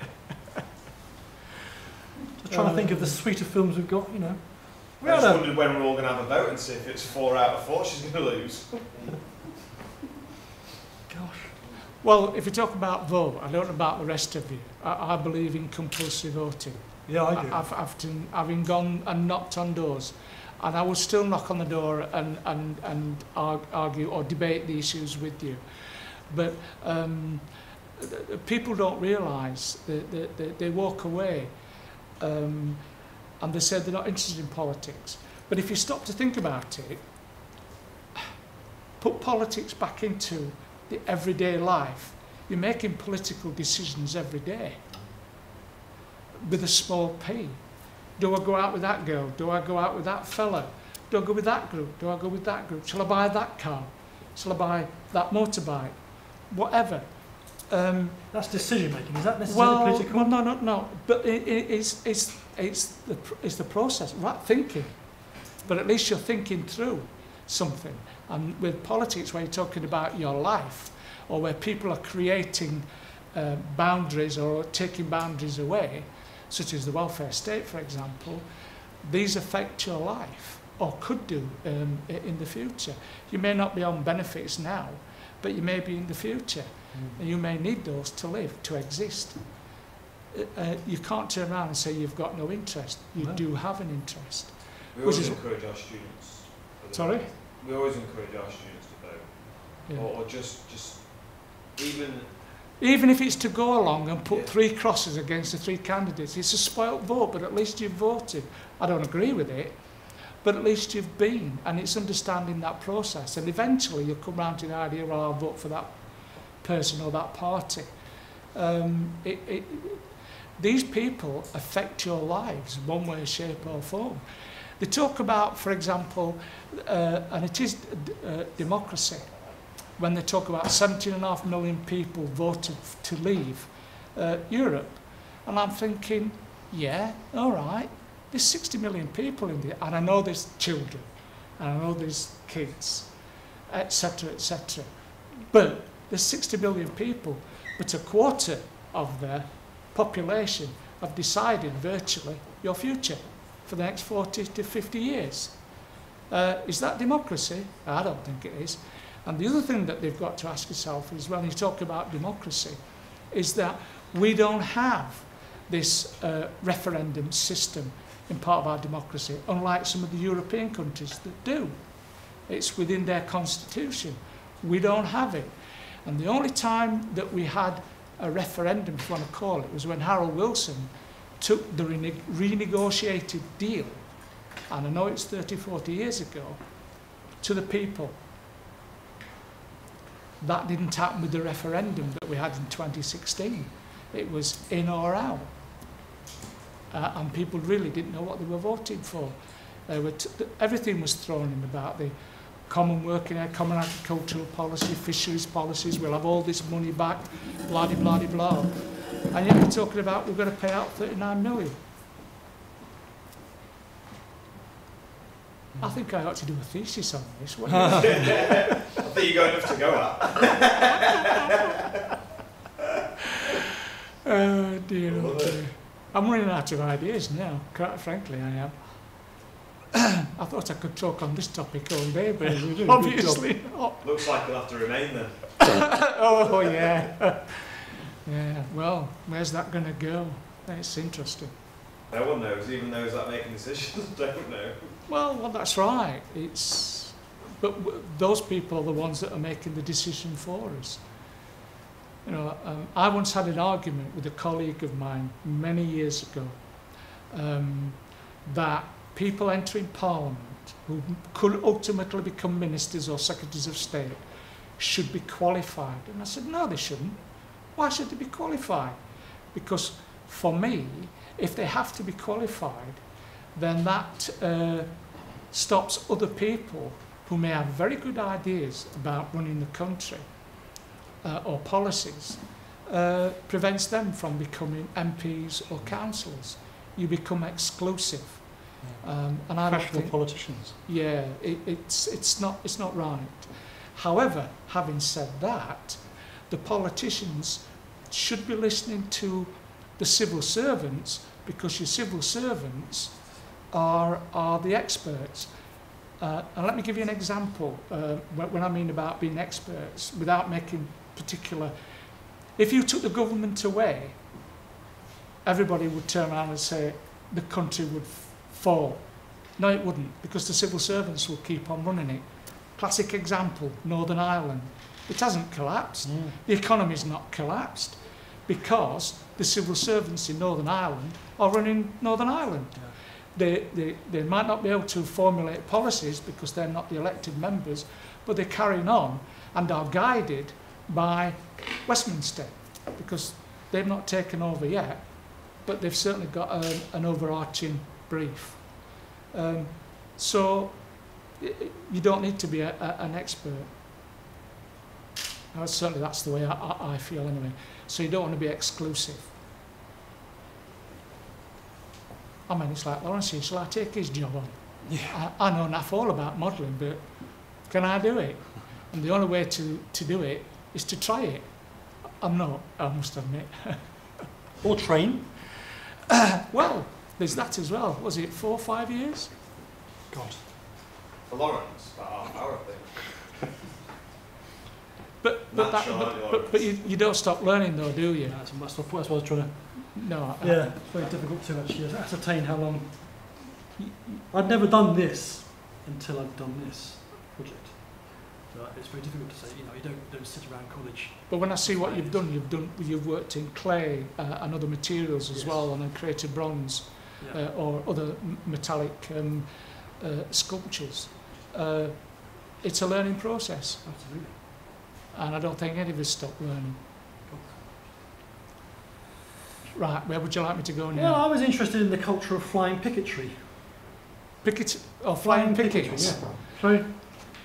Just trying to think of the suite of films we've got, you know. I just wondered when we're all going to have a vote and see if it's 4 out of 4 she's going to lose. Gosh. Well, if you talk about vote, I don't know about the rest of you. I believe in compulsory voting. Yeah, I do. Having gone and knocked on doors, and I will still knock on the door and argue or debate the issues with you. But people don't realise that they walk away and they say they're not interested in politics. But if you stop to think about it, put politics back into the everyday life, you're making political decisions every day with a small p. Do I go out with that girl? Do I go out with that fella? Do I go with that group? Do I go with that group? Shall I buy that car? Shall I buy that motorbike? Whatever. That's decision making. Is that necessarily political? Well, no. But it's the process, right? Thinking. But at least you're thinking through something. And with politics, where you're talking about your life, or where people are creating boundaries or taking boundaries away, such as the welfare state, for example, these affect your life, or could do in the future. You may not be on benefits now, but you may be in the future. And you may need those to live, to exist. You can't turn around and say you've got no interest. You do have an interest. We always encourage our students. Sorry? We always encourage our students to vote. Yeah. Or just even if it's to go along and put 3 crosses against the 3 candidates, it's a spoilt vote, but at least you've voted. I don't agree with it, but at least you've been, and it's understanding that process. And eventually you'll come round to the idea, well, I'll vote for that person or that party. These people affect your lives one way, shape or form. They talk about, for example, and it is democracy, when they talk about 17.5 million people voted to leave Europe. And I'm thinking, yeah, all right, there's 60 million people in there, and I know there's children, and I know there's kids, etc., etc. But there's 60 million people, but a quarter of their population have decided virtually your future for the next 40 to 50 years. Is that democracy? I don't think it is. And the other thing that they've got to ask yourself is, when you talk about democracy, is that we don't have this referendum system in part of our democracy, unlike some of the European countries that do. It's within their constitution. We don't have it. And the only time that we had a referendum, if you want to call it, was when Harold Wilson took the renegotiated deal, and I know it's 30, 40 years ago, to the people. That didn't happen with the referendum that we had in 2016. It was in or out. And people really didn't know what they were voting for. Everything was thrown in about the common working area, common agricultural policy, fisheries policies, we'll have all this money back, blah, blah, blah, blah. And yet we're talking about we're going to pay out 39 million. I think I ought to do a thesis on this. What do you think? I think you got enough to go at. Oh dear, oh dear. I I'm running out of ideas now, quite frankly I am. I thought I could talk on this topic all day, but obviously not. Looks like you'll have to remain then. Oh yeah. Yeah, well, where's that going to go? It's interesting. No one knows, even those that are making decisions don't know. Well, that's right. But those people are the ones that are making the decision for us. You know, I once had an argument with a colleague of mine many years ago that people entering Parliament who could ultimately become ministers or secretaries of state should be qualified. And I said, no, they shouldn't. Why should they be qualified? Because for me, if they have to be qualified, then that stops other people who may have very good ideas about running the country or policies, prevents them from becoming MPs or councillors. You become exclusive. And I don't think, politicians. Yeah, it's not right. However, having said that, the politicians should be listening to the civil servants, because your civil servants are the experts. And let me give you an example when I mean about being experts, without making particular. If you took the government away, everybody would turn around and say the country would fall. No, it wouldn't, because the civil servants will keep on running it. Classic example, Northern Ireland. It hasn't collapsed. The economy's not collapsed because the civil servants in Northern Ireland are running Northern Ireland. They might not be able to formulate policies because they're not the elected members, but they're carrying on and are guided by Westminster, because they've not taken over yet, but they've certainly got an overarching brief. So you don't need to be an expert. Certainly that's the way I feel anyway. So you don't want to be exclusive. I mean, it's like, Laurence, shall I take his job on? Yeah. I know enough all about modelling, but can I do it? And the only way to do it is to try it. I'm not, I must admit. Or train. Well, there's that as well. Was it 4 or 5 years? God. For Laurence, about half an hour, I think. But you don't stop learning though, do you? No, that's what I was trying to... No. Yeah, it's very difficult to actually ascertain how long... I'd never done this until I'd done this project. So it's very difficult to say, you know, you don't sit around college. But when I see what you've done, you've worked in clay and other materials as well, and then created bronze or other metallic sculptures. It's a learning process. Absolutely. And I don't think any of us stop learning. Right, where would you like me to go now? Well, I was interested in the culture of flying picketry. Flying pickets? Yeah. So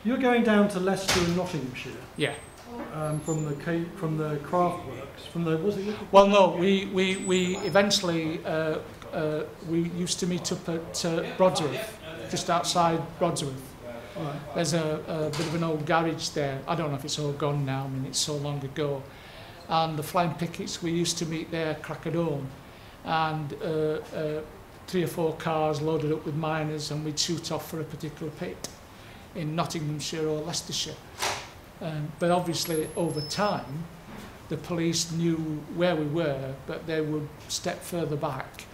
you're going down to Leicester in Nottinghamshire. Yeah. From the craft works. Was it? Well, no, we eventually we used to meet up at Brodsworth, just outside Brodsworth. Right. There's a bit of an old garage there. I don't know if it's all gone now. I mean, it's so long ago. And the flying pickets, we used to meet there, crack of dawn, and 3 or 4 cars loaded up with miners, and we'd shoot off for a particular pit in Nottinghamshire or Leicestershire. But obviously, over time, the police knew where we were, but they would step further back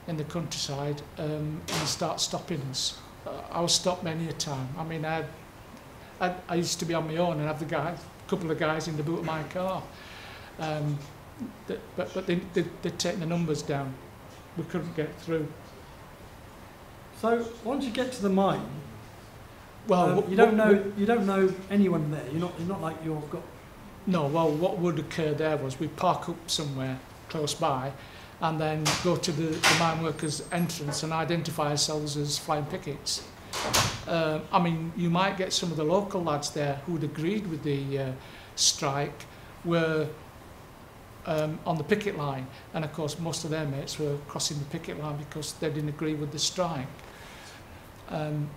in the countryside and start stopping us. I was stopped many a time. I mean, I used to be on my own and have a couple of guys in the boot of my car. But they'd taken the numbers down. We couldn't get through. So once you get to the mine, well, you don't know anyone there. You're not like you've got. No. Well, what would occur there was we'd park up somewhere close by, and then go to the mine workers' entrance and identify ourselves as flying pickets. I mean, you might get some of the local lads there who'd agreed with the strike, were on the picket line, and of course most of their mates were crossing the picket line because they didn't agree with the strike. And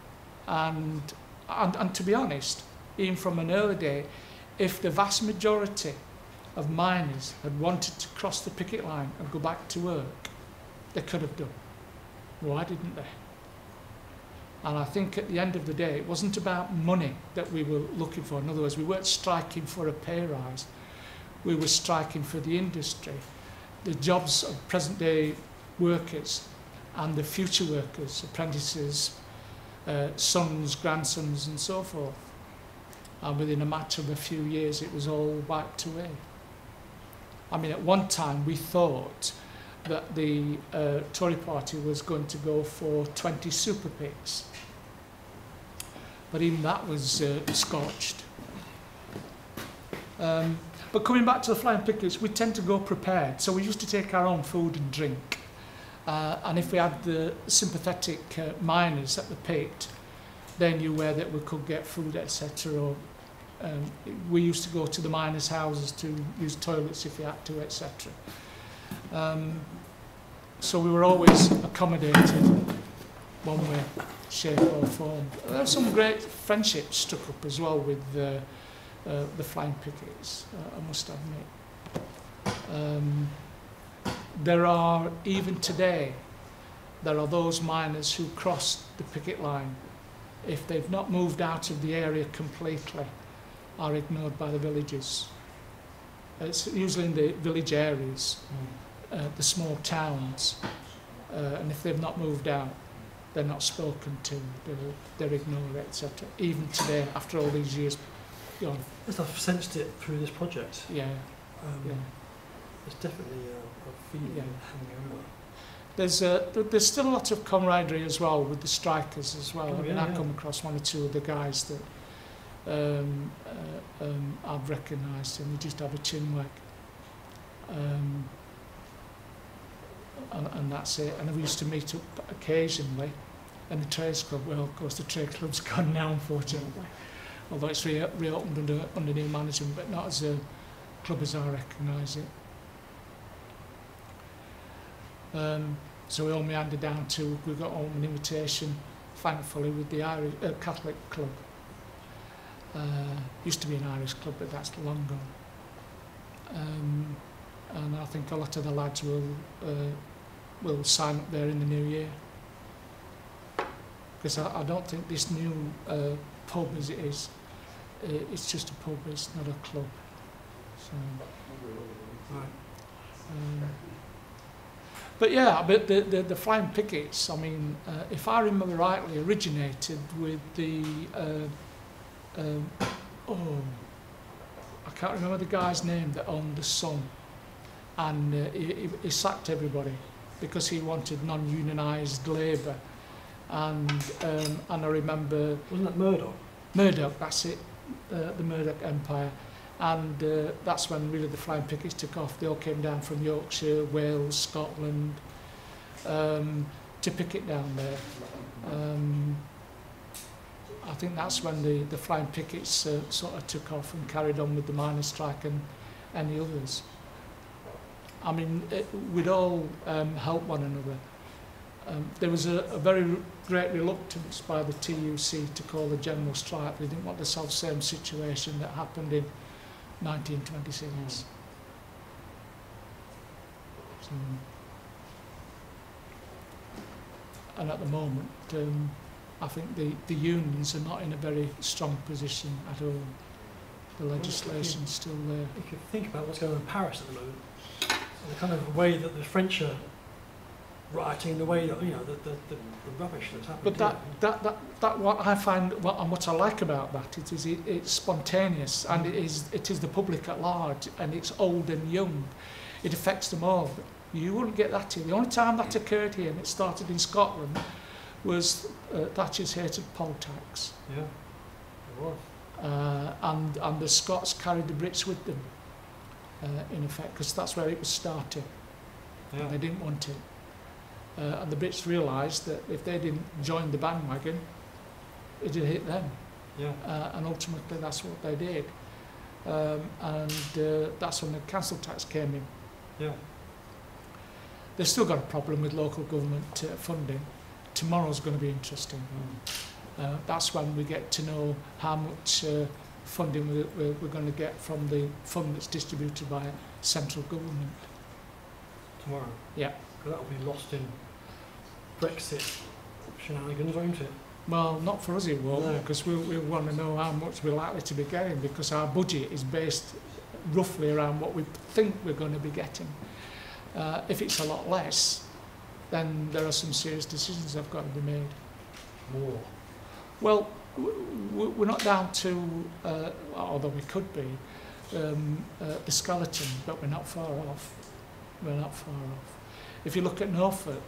to be honest, even from an early day, if the vast majority of miners had wanted to cross the picket line and go back to work, They could have done. Why didn't they? And I think at the end of the day, it wasn't about money that we were looking for. In other words, we weren't striking for a pay rise. We were striking for the industry, the jobs of present-day workers and the future workers, apprentices, sons, grandsons, and so forth. And within a matter of a few years, it was all wiped away. I mean, at one time, we thought that the Tory party was going to go for 20 super picks. But even that was scorched. But coming back to the flying pickets, we tend to go prepared. So we used to take our own food and drink. And if we had the sympathetic miners at the pit, they knew where that we could get food, etc. Or we used to go to the miners' houses to use toilets if we had to, etc. So we were always accommodated one way, shape or form. There were some great friendships struck up as well with the flying pickets, I must admit. There are, even today, there are those miners who cross the picket line, if they've not moved out of the area completely, are ignored by the villagers. It's usually in the village areas, the small towns, and if they've not moved out, they're not spoken to, they're ignored, etc. Even today, after all these years gone. I've sensed it through this project. Yeah. There's definitely a feeling hanging over. There's still a lot of camaraderie as well with the strikers as well. Oh, I mean, I've come across one or two of the guys that I've recognised, and we just have a chin wag. And that's it. And we used to meet up occasionally in the trades club. Well, of course, the trade club's gone now, unfortunately. Although it's reopened under new management, but not as a club as I recognise it. So we all meandered down to, we got home an invitation, thankfully, with the Irish Catholic club. Used to be an Irish club, but that's long gone. And I think a lot of the lads will sign up there in the new year. Because I don't think this new pub as it is, it's just a pub, it's not a club. So, Right. but yeah, but the flying pickets, I mean, if I remember rightly, originated with the, I can't remember the guy's name that owned the Sun, and he sacked everybody because he wanted non-unionised labour, and I remember... Wasn't that Murdoch? Murdoch, that's it, the Murdoch Empire. And that's when really the flying pickets took off. They all came down from Yorkshire, Wales, Scotland, to picket down there. I think that's when the flying pickets sort of took off and carried on with the miners' strike and any others. I mean, we'd all help one another. There was a very great reluctance by the TUC to call the general strike. They didn't want the self-same situation that happened in 1926. So, and at the moment, I think the unions are not in a very strong position at all. The legislation's still there. If you think about what's going on in Paris at the moment, the kind of way that the French are rioting, the way that, you know, the rubbish that's happening. But that what I find, and what I like about that, it's spontaneous, and it is the public at large, and it's old and young. It affects them all. But you wouldn't get that here. The only time that occurred here, and it started in Scotland, was Thatcher's hated poll tax. Yeah, it was. And the Scots carried the Brits with them, in effect, because that's where it was starting. Yeah. And they didn't want it. And the Brits realised that if they didn't join the bandwagon, it would hit them. Yeah. And ultimately that's what they did. And that's when the council tax came in. Yeah. They've still got a problem with local government funding. Tomorrow's going to be interesting. That's when we get to know how much funding we're going to get from the fund that's distributed by central government. Tomorrow. Yeah. Because that'll be lost in Brexit shenanigans, won't it? Well, not for us it won't, No. because we want to know how much we're likely to be getting, because our budget is based roughly around what we think we're going to be getting. If it's a lot less, then there are some serious decisions that have got to be made. More. Well, we're not down to, although we could be, the skeleton, but we're not far off. We're not far off. If you look at Norfolk,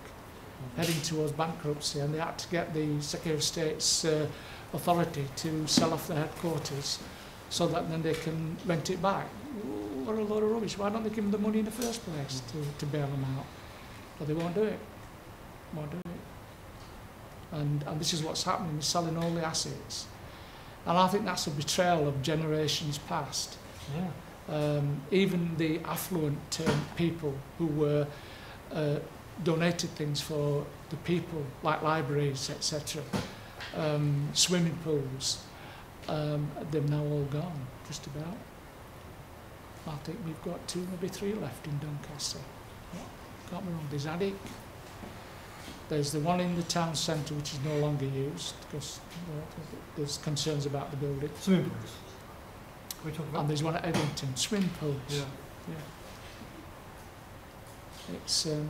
heading towards bankruptcy, and they had to get the Secretary of State's authority to sell off their headquarters so that then they can rent it back. What a load of rubbish. Why don't they give them the money in the first place to bail them out? But they won't do it. Won't do it. And this is what's happening, they're selling all the assets. And I think that's a betrayal of generations past. Yeah. Even the affluent people who were donated things for the people, like libraries, etc., swimming pools, they've now all gone, just about. I think we've got 2, maybe 3 left in Doncaster. Can't be wrong. There's Attic. There's the one in the town centre which is no longer used because there's concerns about the building. Swimming pools. We talk about. And there's one at Eddington, swimming pools. Yeah. It's the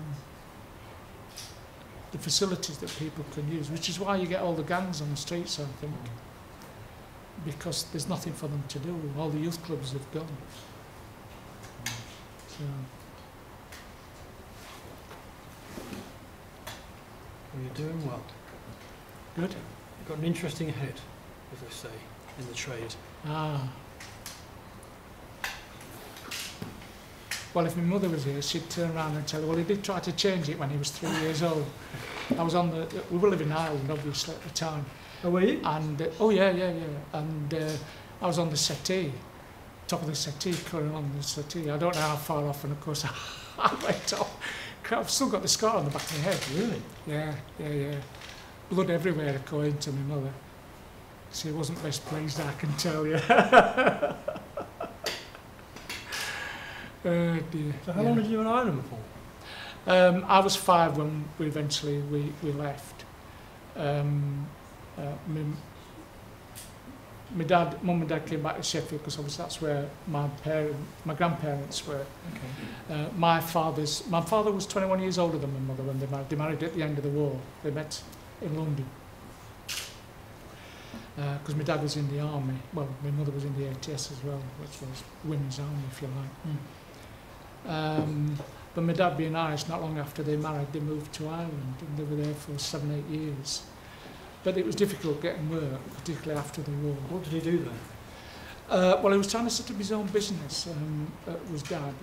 facilities that people can use, which is why you get all the gangs on the streets, I think, because there's nothing for them to do. All the youth clubs have gone. So. Well, you're doing well. Good. You've got an interesting head, as they say, in the trade. Ah. Well, if my mother was here, she'd turn around and tell her, well, he did try to change it when he was 3 years old. I was on we were living in Ireland, obviously, at the time. Oh, were you? And, And I was on the settee, top of the settee, curling on the settee. I don't know how far off, and of course, I went off. I've still got the scar on the back of my head. Really? Yeah. Blood everywhere, according to my mother. She wasn't best pleased, I can tell you. Oh dear. So how long did you live in Ireland for? I was 5 when we eventually left. My dad, mum and dad came back to Sheffield because obviously that's where my grandparents were. Okay. My father was 21 years older than my mother when they married. They married at the end of the war. They met in London. Because my dad was in the army. Well, my mother was in the ATS as well, which was women's army, if you like. But my dad being Irish, not long after they married, they moved to Ireland and they were there for 7-8 years. But it was difficult getting work, particularly after the war. What did he do there? Well, he was trying to set up his own business, was Dad.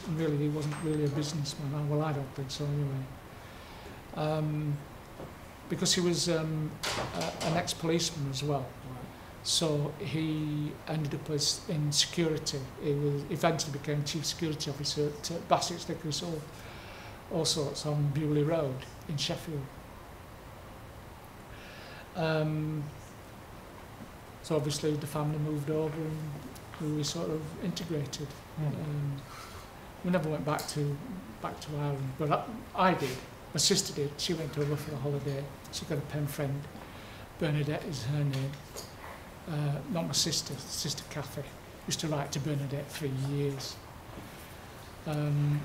And really, he wasn't really a businessman. Well, I don't think so anyway. Because he was an ex-policeman as well. So he ended up in security. He eventually became Chief Security Officer at Bassett's Liquor Store, all sorts, on Bewley Road in Sheffield. So obviously the family moved over and we sort of integrated. We never went back to Ireland, but I did. My sister did. She went over for a holiday. She got a pen friend. Bernadette is her name. Not my sister, Sister Cathy. Used to write to Bernadette for years. And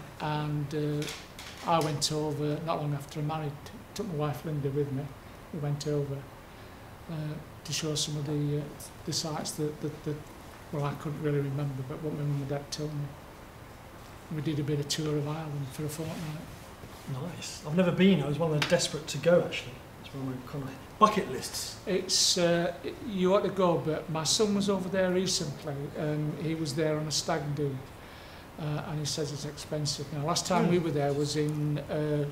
I went over not long after I married. Took my wife Linda with me. We went over to show some of the sites that well, I couldn't really remember, but what my mum and dad told me. We did a bit of tour of Ireland for a fortnight. Nice. I've never been. I was one of the desperate to go, actually. It's one of my kind of bucket lists. It's you ought to go, but my son was over there recently. He was there on a stag do, and he says it's expensive. Now, last time we were there was in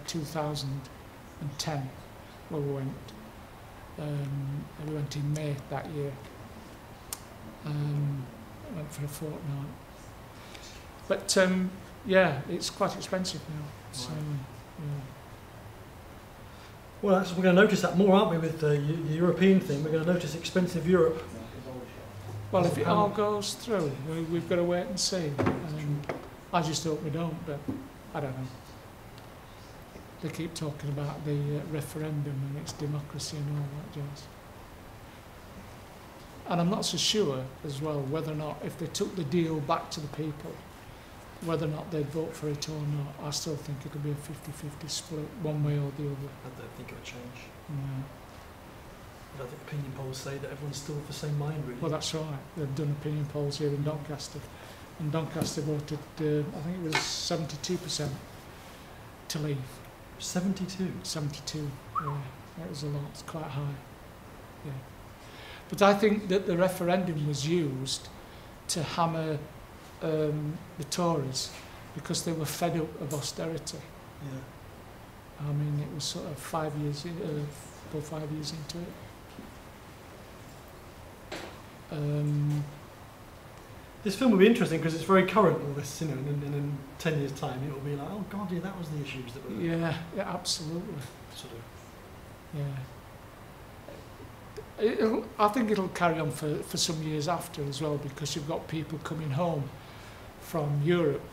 2010, where we went. We went in May that year. Went for a fortnight. But yeah, it's quite expensive now. So, yeah. Well, we're going to notice that more, aren't we, with the European thing? We're going to notice expensive Europe. Well, if it all goes through, we've got to wait and see. I just hope we don't, but I don't know. they keep talking about the referendum and its democracy and all that jazz. And I'm not so sure as well whether or not, if they took the deal back to the people, whether or not they'd vote for it or not. I still think it'll be a 50-50 split, one way or the other. I don't think it'll change. Yeah. I don't think opinion polls say that everyone's still of the same mind, really. Well, that's right. They've done opinion polls here in Doncaster. And Doncaster voted, I think it was 72% to leave. 72? 72, yeah. It was a lot, it's quite high. Yeah. But I think that the referendum was used to hammer the Tories because they were fed up of austerity. Yeah. I mean, it was sort of 5 years, 4 or 5 years into it. This film will be interesting because it's very current, all this, you know, and in 10 years' time it will be like, oh God, yeah, that was the issues that were... Yeah, yeah, absolutely. Sort of... Yeah. I think it'll carry on for some years after as well, because you've got people coming home from Europe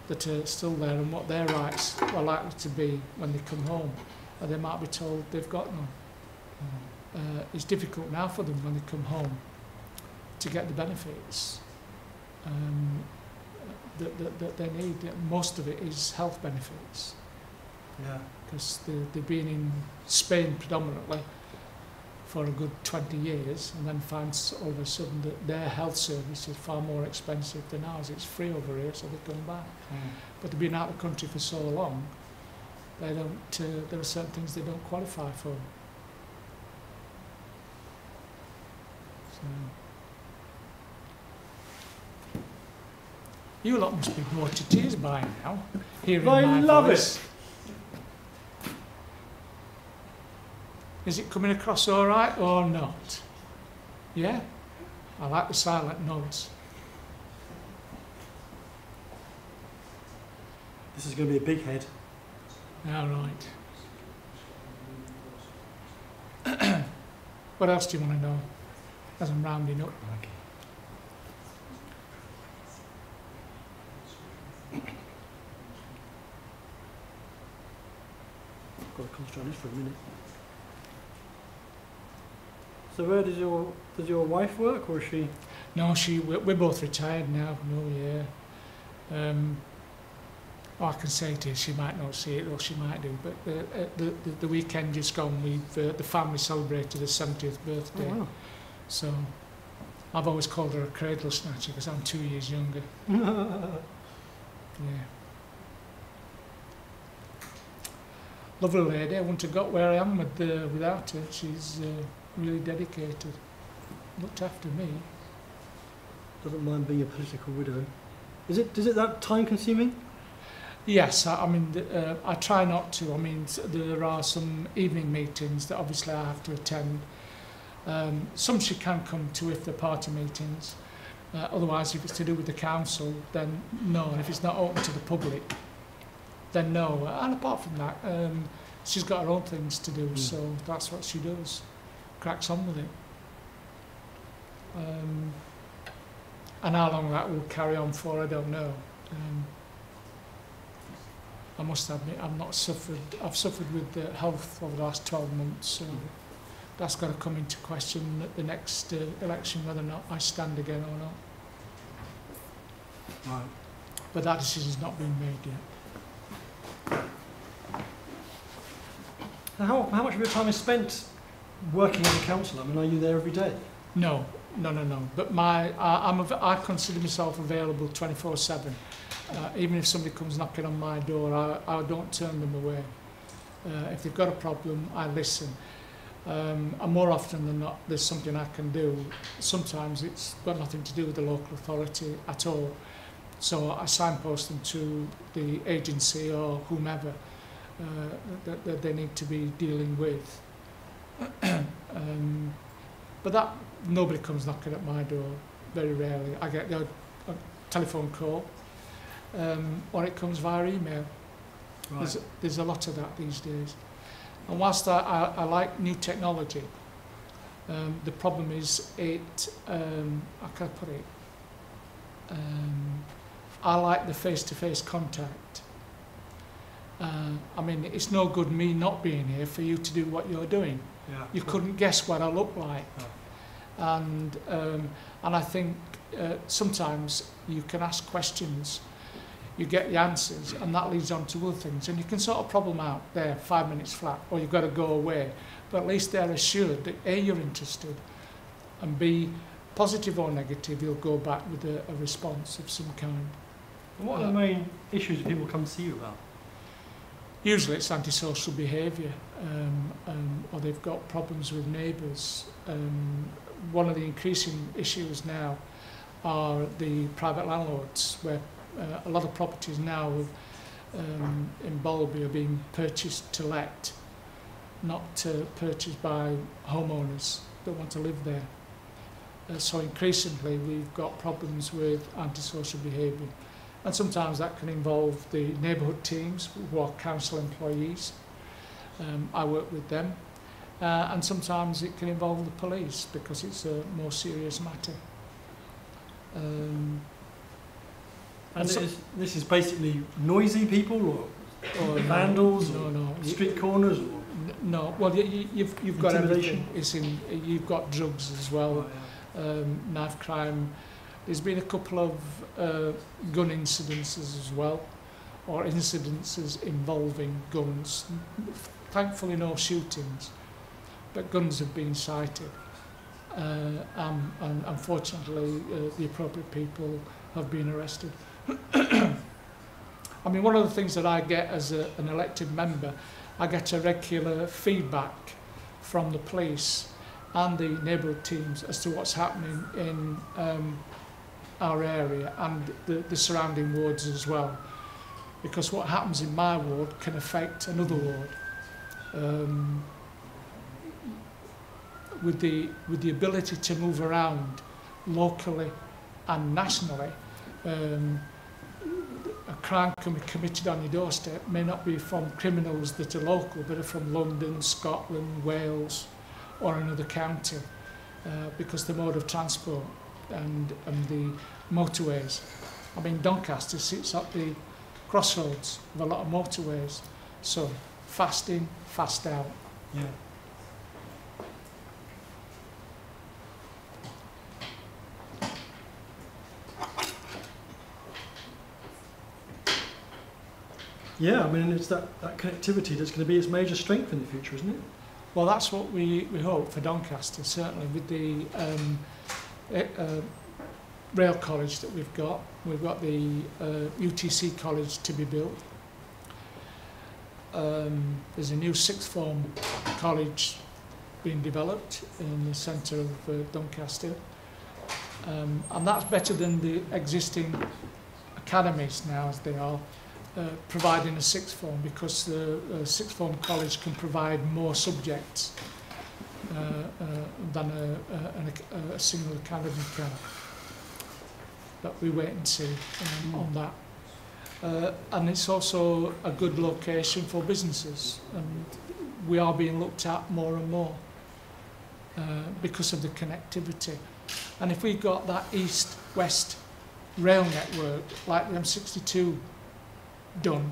that are still there, and what their rights are likely to be when they come home, and they might be told they've got none. It's difficult now for them when they come home to get the benefits that they need. Most of it is health benefits. Yeah. Because they've been in Spain predominantly for a good 20 years, and then find all of a sudden that their health service is far more expensive than ours. It's free over here, so they come back. But they've been out of the country for so long, they don't. There are certain things they don't qualify for. So. You lot must be bored to tears by now, hearing my voice. I love it. Is it coming across all right or not? Yeah? I like the silent nods. This is going to be a big head. All right. What else do you want to know as I'm rounding up? Okay. I've got to concentrate on this for a minute. So where does your wife work, or is she? No, we're both retired now. No, yeah. I can say to you, she might not see it, or she might do. But the weekend just gone, the family celebrated her 70th birthday. Oh, wow. So I've always called her a cradle snatcher because I'm 2 years younger. Yeah. Lovely lady. I wouldn't have got where I am without her. She's really dedicated. Looked after me. Doesn't mind being a political widow. Is it that time consuming? Yes, I mean, I try not to. I mean, there are some evening meetings that obviously I have to attend. Some she can come to if they're party meetings. Otherwise, if it's to do with the council, then no. And if it's not open to the public, then no. And apart from that, she's got her own things to do, so that's what she does. Cracks on with it. And how long that will carry on for, I don't know. I must admit, I've suffered with health over the last 12 months, so that's got to come into question at the next election, whether or not I stand again or not. Right. But that decision's not been made yet. How much of your time is spent working in the council? I mean, are you there every day? No. But I consider myself available 24/7. Even if somebody comes knocking on my door, I don't turn them away. If they've got a problem, I listen. And more often than not, there's something I can do. Sometimes it's got nothing to do with the local authority at all. So I signpost them to the agency or whomever that they need to be dealing with. But that nobody comes knocking at my door, very rarely. I get a telephone call, or it comes via email. Right. There's a lot of that these days. And whilst I like new technology, the problem is how can I put it? I like the face-to-face contact. I mean, it's no good me not being here for you to do what you're doing. Yeah. You couldn't guess what I look like. And I think sometimes you can ask questions, you get the answers, and that leads on to other things. And you can sort of problem out there 5 minutes flat, or you've got to go away. But at least they're assured that A, you're interested, and B, positive or negative, you'll go back with a response of some kind. And what are the main issues people come to see you about? Usually it's antisocial behaviour, or they've got problems with neighbours. One of the increasing issues now are the private landlords, where a lot of properties now in Bolby are being purchased to let, not purchased by homeowners that want to live there. So increasingly we've got problems with antisocial behaviour. And sometimes that can involve the neighbourhood teams who are council employees. I work with them. And sometimes it can involve the police because it's a more serious matter. And this is basically noisy people or vandals or street corners? Or no, well you've got everything. You've got drugs as well, knife crime. There's been a couple of gun incidences as well, or incidences involving guns. Thankfully no shootings, but guns have been cited. And unfortunately the appropriate people have been arrested. I mean, one of the things that I get as an elected member, I get a regular feedback from the police and the neighbourhood teams as to what's happening in our area and the surrounding wards as well, because what happens in my ward can affect another ward. With the ability to move around locally and nationally, a crime can be committed on your doorstep, may not be from criminals that are local, but are from London, Scotland, Wales, or another county, because the mode of transport and the motorways. I mean, Doncaster sits at the crossroads of a lot of motorways, so fast in, fast out. Yeah. Yeah, I mean, it's that connectivity that's going to be its major strength in the future, isn't it? Well, that's what we hope for Doncaster, certainly, with the rail college that we've got. We've got the UTC college to be built. There's a new sixth form college being developed in the centre of Doncaster. And that's better than the existing academies now, as they are, providing a sixth form, because the sixth form college can provide more subjects than a single academy can. But we wait and see on that. And it's also a good location for businesses, and we are being looked at more and more because of the connectivity. And if we got that east-west rail network like the M62 done,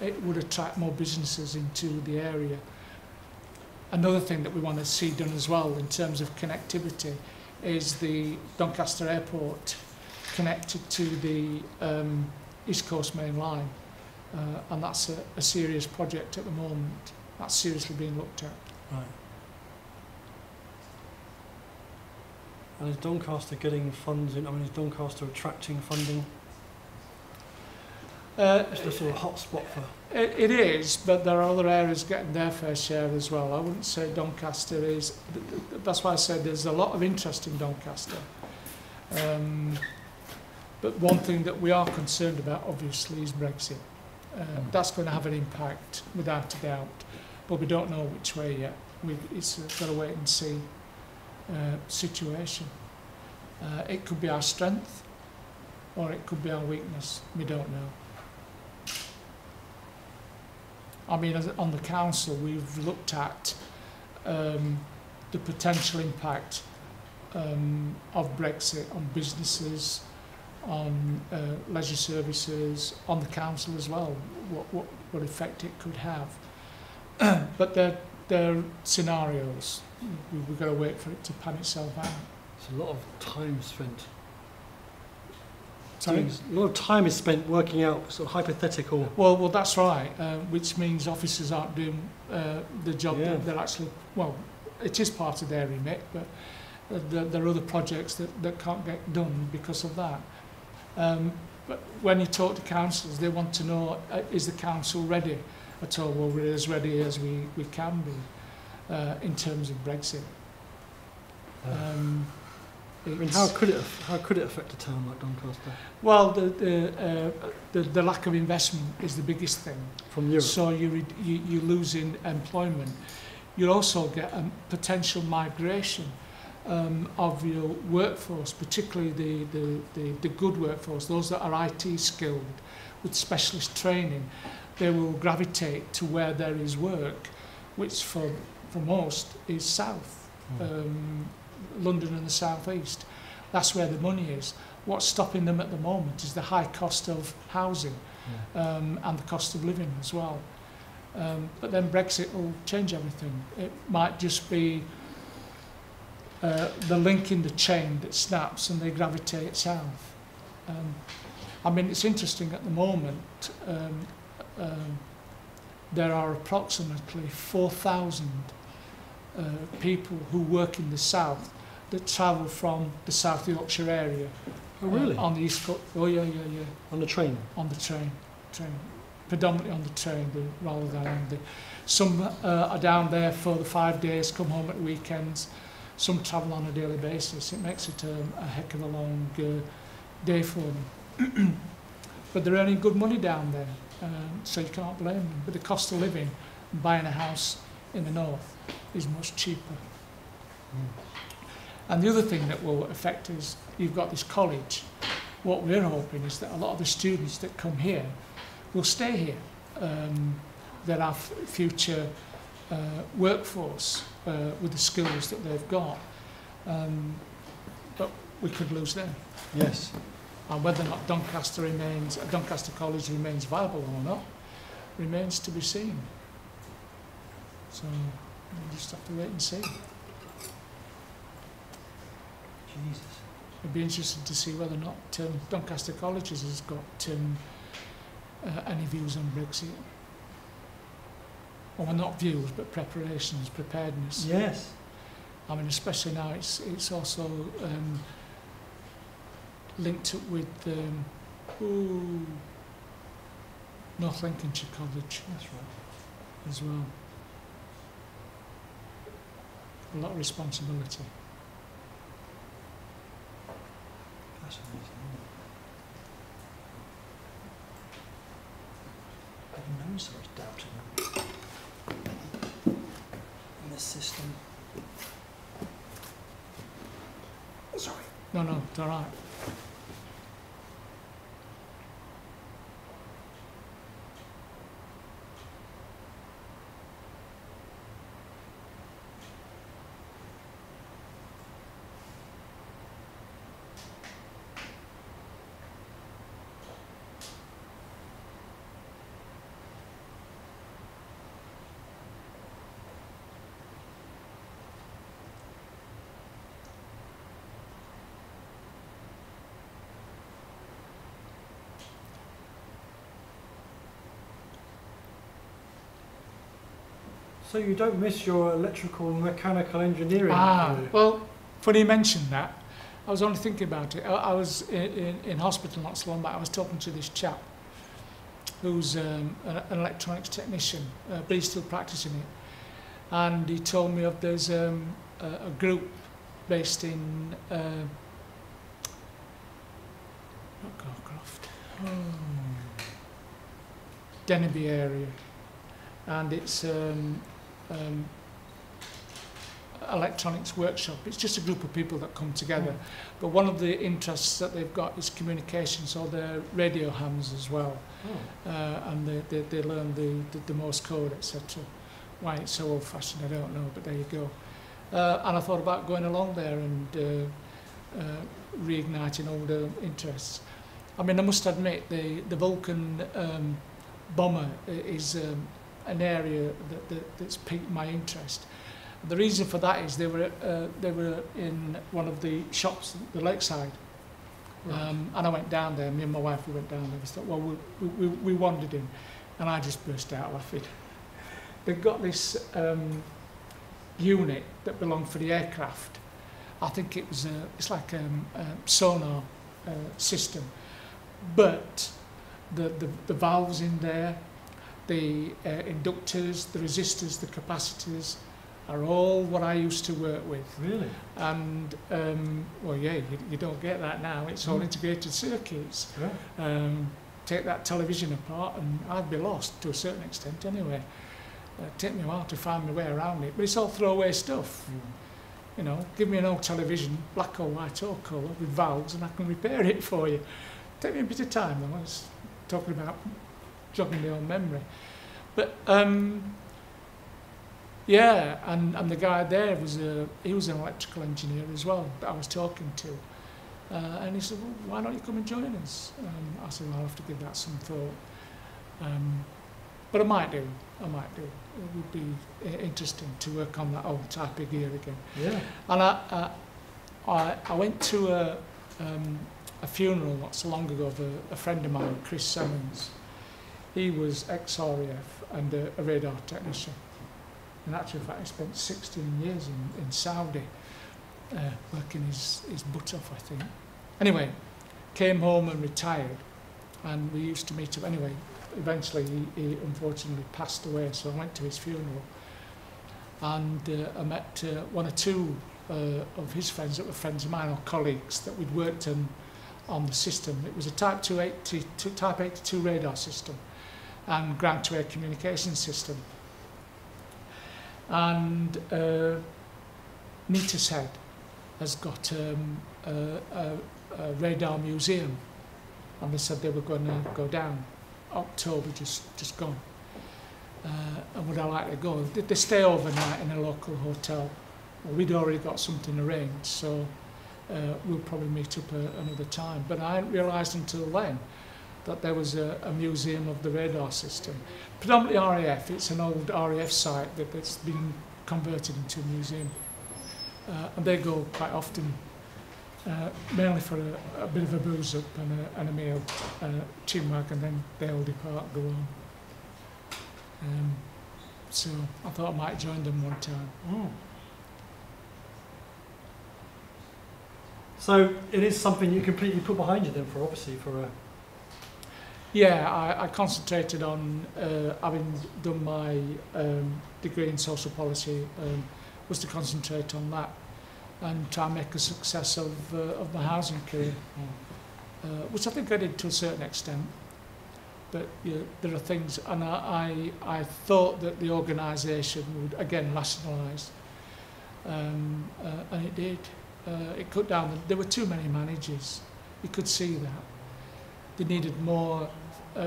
it would attract more businesses into the area. Another thing that we want to see done as well in terms of connectivity is the Doncaster Airport connected to the East Coast Main Line, and that's a serious project at the moment. That's seriously being looked at. Right. And is Doncaster getting funds in? I mean, is Doncaster attracting funding? It's a sort of hot spot for... It is, but there are other areas getting their fair share as well. I wouldn't say Doncaster is... That's why I said there's a lot of interest in Doncaster. But one thing that we are concerned about, obviously, is Brexit. That's going to have an impact, without a doubt. But we don't know which way yet. It's got to wait and see situation. It could be our strength, or it could be our weakness. We don't know. I mean, on the council, we've looked at the potential impact of Brexit on businesses, on leisure services, on the council as well, what effect it could have. But they're scenarios. We've got to wait for it to pan itself out. It's a lot of time spent. Sorry? A lot of time is spent working out sort of hypothetical. Well, that's right, which means officers aren't doing the job that they're actually, well, it is part of their remit, but there are other projects that can't get done because of that. But when you talk to councils, they want to know, is the council ready at all? Well, we're as ready as we can be in terms of Brexit. I mean, how could it affect a town like Doncaster? Well, the lack of investment is the biggest thing. From Europe? So you're losing employment. You also get a potential migration of your workforce, particularly the good workforce, those that are IT skilled with specialist training. They will gravitate to where there is work, which for most is south. London and the South East. That's where the money is. What's stopping them at the moment is the high cost of housing and the cost of living as well. But then Brexit will change everything. It might just be the link in the chain that snaps and they gravitate south. I mean, it's interesting at the moment, there are approximately 4,000 people who work in the south that travel from the South Yorkshire area. Oh, really? On the east coast. Oh, yeah. On the train? On the train. Predominantly on the train rather than on the... Some are down there for the 5 days, come home at weekends. Some travel on a daily basis. It makes it a heck of a long day for them. But they're earning good money down there, so you can't blame them. But the cost of living, buying a house in the north, is much cheaper. And the other thing that will affect is you've got this college. What we're hoping is that a lot of the students that come here will stay here. There are future workforce with the skills that they've got. But we could lose them. Yes. And whether or not Doncaster College remains viable or not remains to be seen. So we'll just have to wait and see. Jesus. It'd be interesting to see whether or not Doncaster Colleges has got any views on Brexit. Well, not views, but preparations, preparedness. Yes. I mean, especially now, it's also linked up with North Lincolnshire College. That's right. As well. A lot of responsibility. Fascinating. I didn't know so much doubt in this system. Sorry. No, it's all right. So you don't miss your electrical and mechanical engineering? Well, funny you mentioned that. I was only thinking about it. I was in hospital not so long back. I was talking to this chap who's an electronics technician, but he's still practicing it. And he told me of there's a group based in not Garcroft, Denby area, and it's electronics workshop. It's just a group of people that come together. But one of the interests that they've got is communication, so they're radio hams as well. And they learn the Morse code, etc. Why it's so old-fashioned, I don't know, but there you go. And I thought about going along there and reigniting older interests. I mean, I must admit, the Vulcan bomber is an area that's piqued my interest. The reason for that is they were in one of the shops, the lakeside, and I went down there. Me and my wife, we went down there. We thought, well, we wandered in, and I just burst out laughing. They've got this unit that belonged for the aircraft. I think it was it's like a sonar system, but the valves in there, the inductors, the resistors, the capacitors, are all what I used to work with. Really? And, well, yeah, you don't get that now. It's all integrated circuits. Yeah. Take that television apart and I'd be lost to a certain extent anyway. Take me a while to find my way around it, but it's all throwaway stuff. You know, give me an old television, black or white or colour, with valves, and I can repair it for you. Take me a bit of time though. I was talking about jogging the old memory. But, yeah, and the guy there he was an electrical engineer as well that I was talking to. And he said, well, why don't you come and join us? I said, well, I'll have to give that some thought. But I might do. It would be interesting to work on that old type of gear again. Yeah. And I went to a funeral not so long ago of a friend of mine, Chris Simmons. He was ex-RAF and a radar technician. In actual fact, he spent 16 years in Saudi, working his butt off, I think. Anyway, came home and retired, and we used to meet up. Anyway, eventually he unfortunately passed away, so I went to his funeral. And I met one or two of his friends that were friends of mine, or colleagues, that we'd worked on the system. It was a Type 82 radar system and ground-to-air communication system. And Neatishead has got a radar museum, and they said they were going to go down. October just gone. And would I like to go? They stay overnight in a local hotel. Well, we'd already got something arranged, so we'll probably meet up another time. But I hadn't realised until then that there was a museum of the radar system. Predominantly RAF, it's an old RAF site that's been converted into a museum. And they go quite often, mainly for a bit of a booze up and a meal, chinwag, and then they all depart, go on. So I thought I might join them one time. Mm. So it is something you completely put behind you then, for obviously for a... Yeah, I concentrated on, having done my degree in social policy, was to concentrate on that and try and make a success of my housing career, which I think I did to a certain extent. But yeah, there are things, and I thought that the organisation would again nationalise, and it did. It cut down. There were too many managers. You could see that. They needed more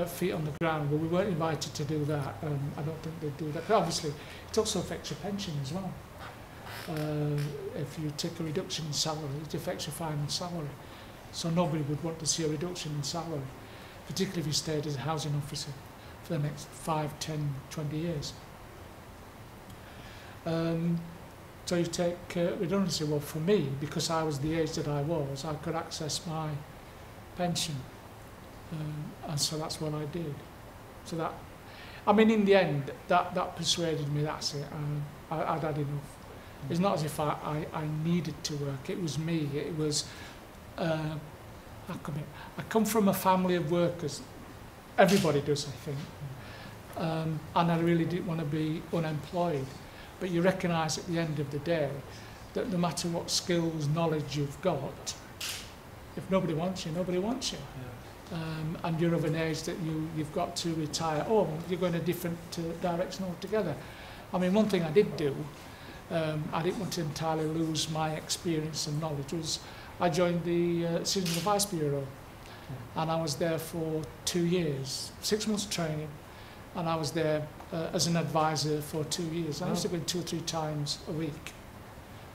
feet on the ground, but we weren't invited to do that. I don't think they'd do that. But obviously, it also affects your pension as well. If you take a reduction in salary, it affects your final salary. So nobody would want to see a reduction in salary, particularly if you stayed as a housing officer for the next 5, 10, 20 years. So you take redundancy. Well, for me, because I was the age that I was, I could access my pension. And so that's what I did. So that, I mean, in the end, that persuaded me, that's it. I'd had enough. It's not as if I needed to work. It was me. It was, I come from a family of workers. Everybody does, I think. And I really didn't want to be unemployed. But you recognise at the end of the day that no matter what skills, knowledge you've got, if nobody wants you, nobody wants you. Yeah. And you're of an age that you've got to retire, or you're going a different direction altogether. I mean, one thing I did do, I didn't want to entirely lose my experience and knowledge, was I joined the Citizen Advice Bureau, and I was there for 2 years, 6 months training, and I was there as an advisor for 2 years. I used to go in 2 or 3 times a week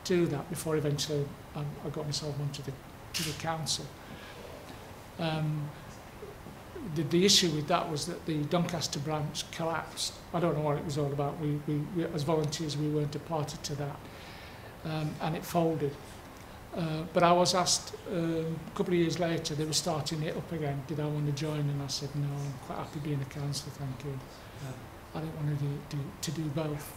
to do that before eventually I got myself onto the council. the issue with that was that the Doncaster branch collapsed. I don't know what it was all about. We as volunteers, we weren't a party to that, and it folded. But I was asked a couple of years later, they were starting it up again, did I want to join? And I said, no, I'm quite happy being a councillor, thank you. I don't want to do both.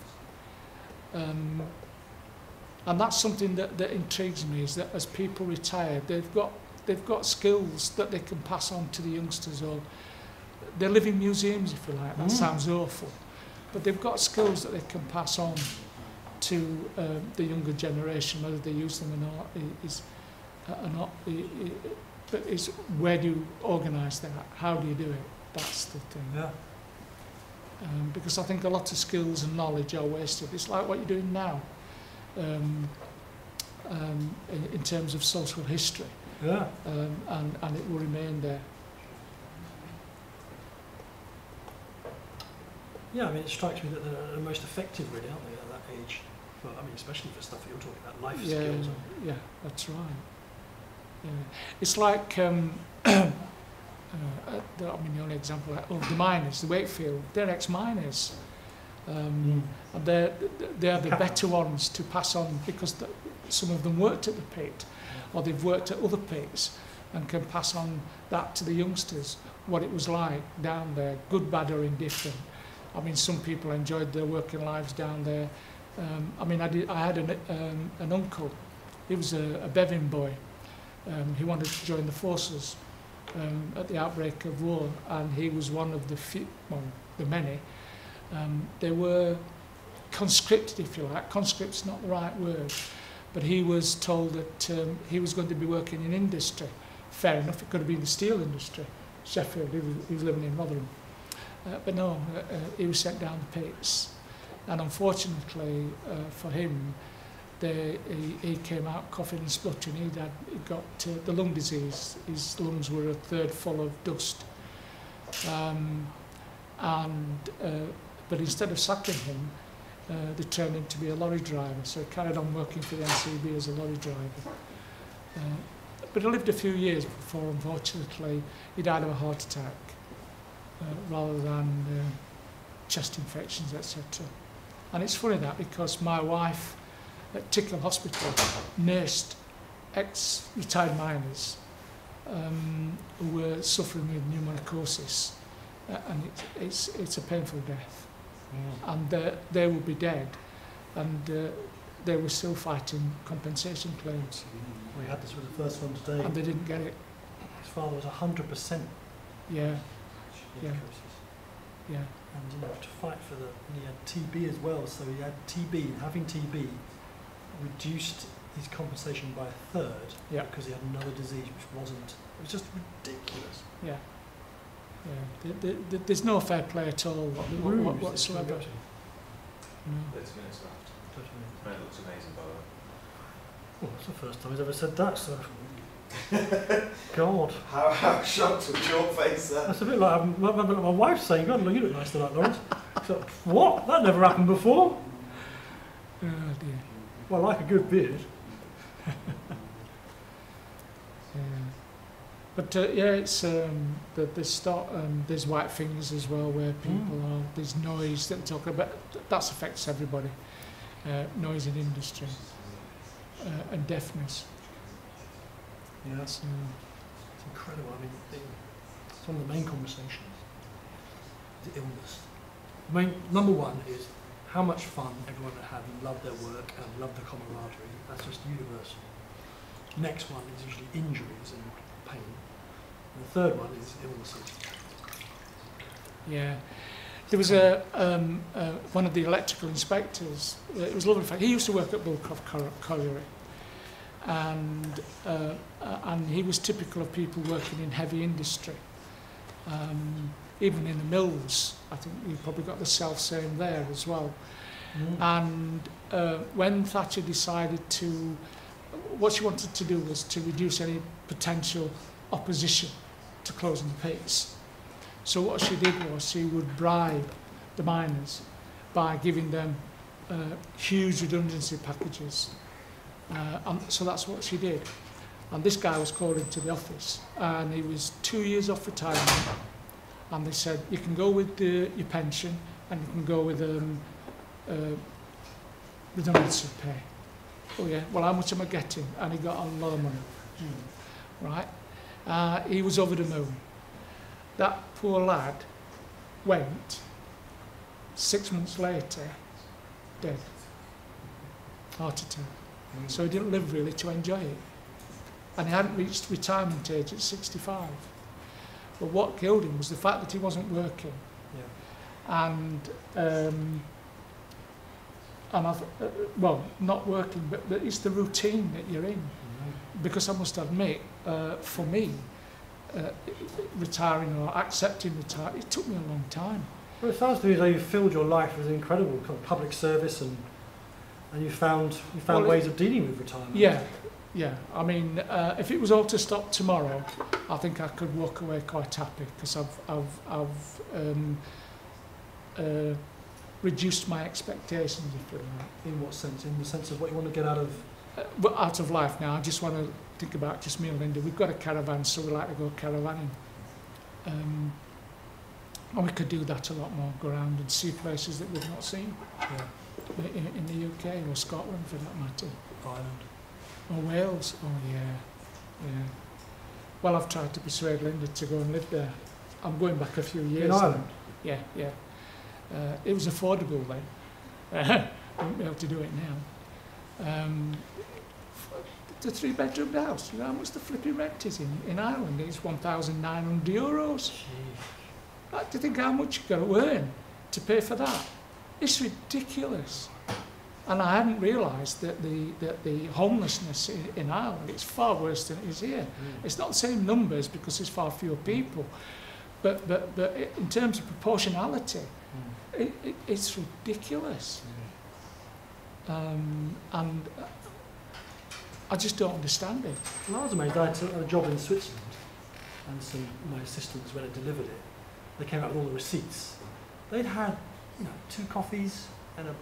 And that's something that intrigues me, is that as people retire, they've got skills that they can pass on to the youngsters, or they're living museums, if you like. That sounds awful. But they've got skills that they can pass on to the younger generation, whether they use them or not. But it's where do you organise that? How do you do it? That's the thing. Yeah. Because I think a lot of skills and knowledge are wasted. It's like what you're doing now, in terms of social history. Yeah. And it will remain there. Yeah, I mean, it strikes me that they're the most effective, really, aren't they, at that age? Well, I mean, especially for stuff that you're talking about, life skills. Yeah, that's right. Yeah. It's like, I mean, the only example of the miners, the Wakefield, they're ex-miners. And they're the better ones to pass on, because some of them worked at the pit, or they've worked at other pits, and can pass on that to the youngsters, what it was like down there, good, bad or indifferent. I mean, some people enjoyed their working lives down there. I mean, I had an uncle. He was a Bevin boy. He wanted to join the forces at the outbreak of war, and he was one of the few, well, the many. They were conscripted, if you like. Conscript's not the right word, but he was told that he was going to be working in industry. Fair enough, it could have been the steel industry. Sheffield, he was living in Rotherham. But no, he was sent down the pits. And unfortunately for him, he came out coughing and spluttering. He got the lung disease. His lungs were a third full of dust. But instead of sacking him, they turned him to be a lorry driver. So he carried on working for the NCB as a lorry driver. But he lived a few years before, unfortunately, he died of a heart attack rather than chest infections, etc. And it's funny that, because my wife at Tickle Hospital nursed ex-retired miners who were suffering with pneumonicosis, and it's a painful death. And they will be dead, and they were still fighting compensation claims. We had this with the first one today. And they didn't get it. His father was 100%. Yeah. Yeah. Yeah. And to fight for and he had TB as well, so he had TB. Having TB reduced his compensation by a third, because he had another disease which wasn't. It was just ridiculous. Yeah. Yeah. There's no fair play at all whatsoever. No. 30 minutes left. It looks amazing, by the way. Well, that's the first time he's ever said that, so. God. How shocked was your face then? That's a bit like my wife saying, God, you look nice tonight, Laurence. So, what? That never happened before. Oh dear. Well, I like a good beard. Yeah. But it's there's white fingers as well, where people are. There's noise that they're talking about. That affects everybody. Noise in industry and deafness. Yeah, it's incredible. I mean, it's one of the main conversations. The illness. Number one is how much fun everyone had and loved their work and loved the camaraderie. That's just universal. Next one is usually injuries and pain. And the third one is illnesses. Yeah. There was one of the electrical inspectors. It was a lovely fact. He used to work at Bullcroft Colliery, and he was typical of people working in heavy industry. Even in the mills, I think you probably got the self-same there as well. And when Thatcher decided what she wanted to do was to reduce any potential opposition to closing the pits. So what she did was she would bribe the miners by giving them huge redundancy packages. And so that's what she did. And this guy was called into the office, and he was 2 years off retirement, and they said, you can go with your pension, and you can go with redundancy pay. Oh yeah, well, how much am I getting? And he got a lot of money, right? He was over the moon. That poor lad went 6 months later, dead, heart attack. So he didn't live really to enjoy it. And he hadn't reached retirement age at 65. But what killed him was the fact that he wasn't working. Yeah. And well, not working, but it's the routine that you're in. Because I must admit, for me, retiring or accepting retirement, it took me a long time. Well, it sounds to me as though you filled your life with incredible kind of public service, and you found ways of dealing with retirement. Yeah, yeah. I mean, if it was all to stop tomorrow, I think I could walk away quite happy, because I've reduced my expectations, if you like. In what sense? In the sense of what you want to get out of? Out of life now. I just want to think about just me and Linda. We've got a caravan, so we like to go caravanning. And we could do that a lot more, go around and see places that we've not seen. Yeah. In the UK or Scotland, for that matter. Ireland. Or Wales. Oh yeah, yeah. Well, I've tried to persuade Linda to go and live there. I'm going back a few years. In Ireland? Yeah, yeah. It was affordable then. Wouldn't be able to do it now. The 3-bedroom house, you know how much the flipping rent is in Ireland? It's €1,900. Do you think how much you've got to earn to pay for that? It's ridiculous. And I hadn't realised that the homelessness in Ireland is far worse than it is here. It's not the same numbers because there's far fewer people, but in terms of proportionality, it's ridiculous. And I just don't understand it. Well, I was amazed. I had a job in Switzerland, and my assistants, when I delivered it, they came out with all the receipts. They'd had, 2 coffees and a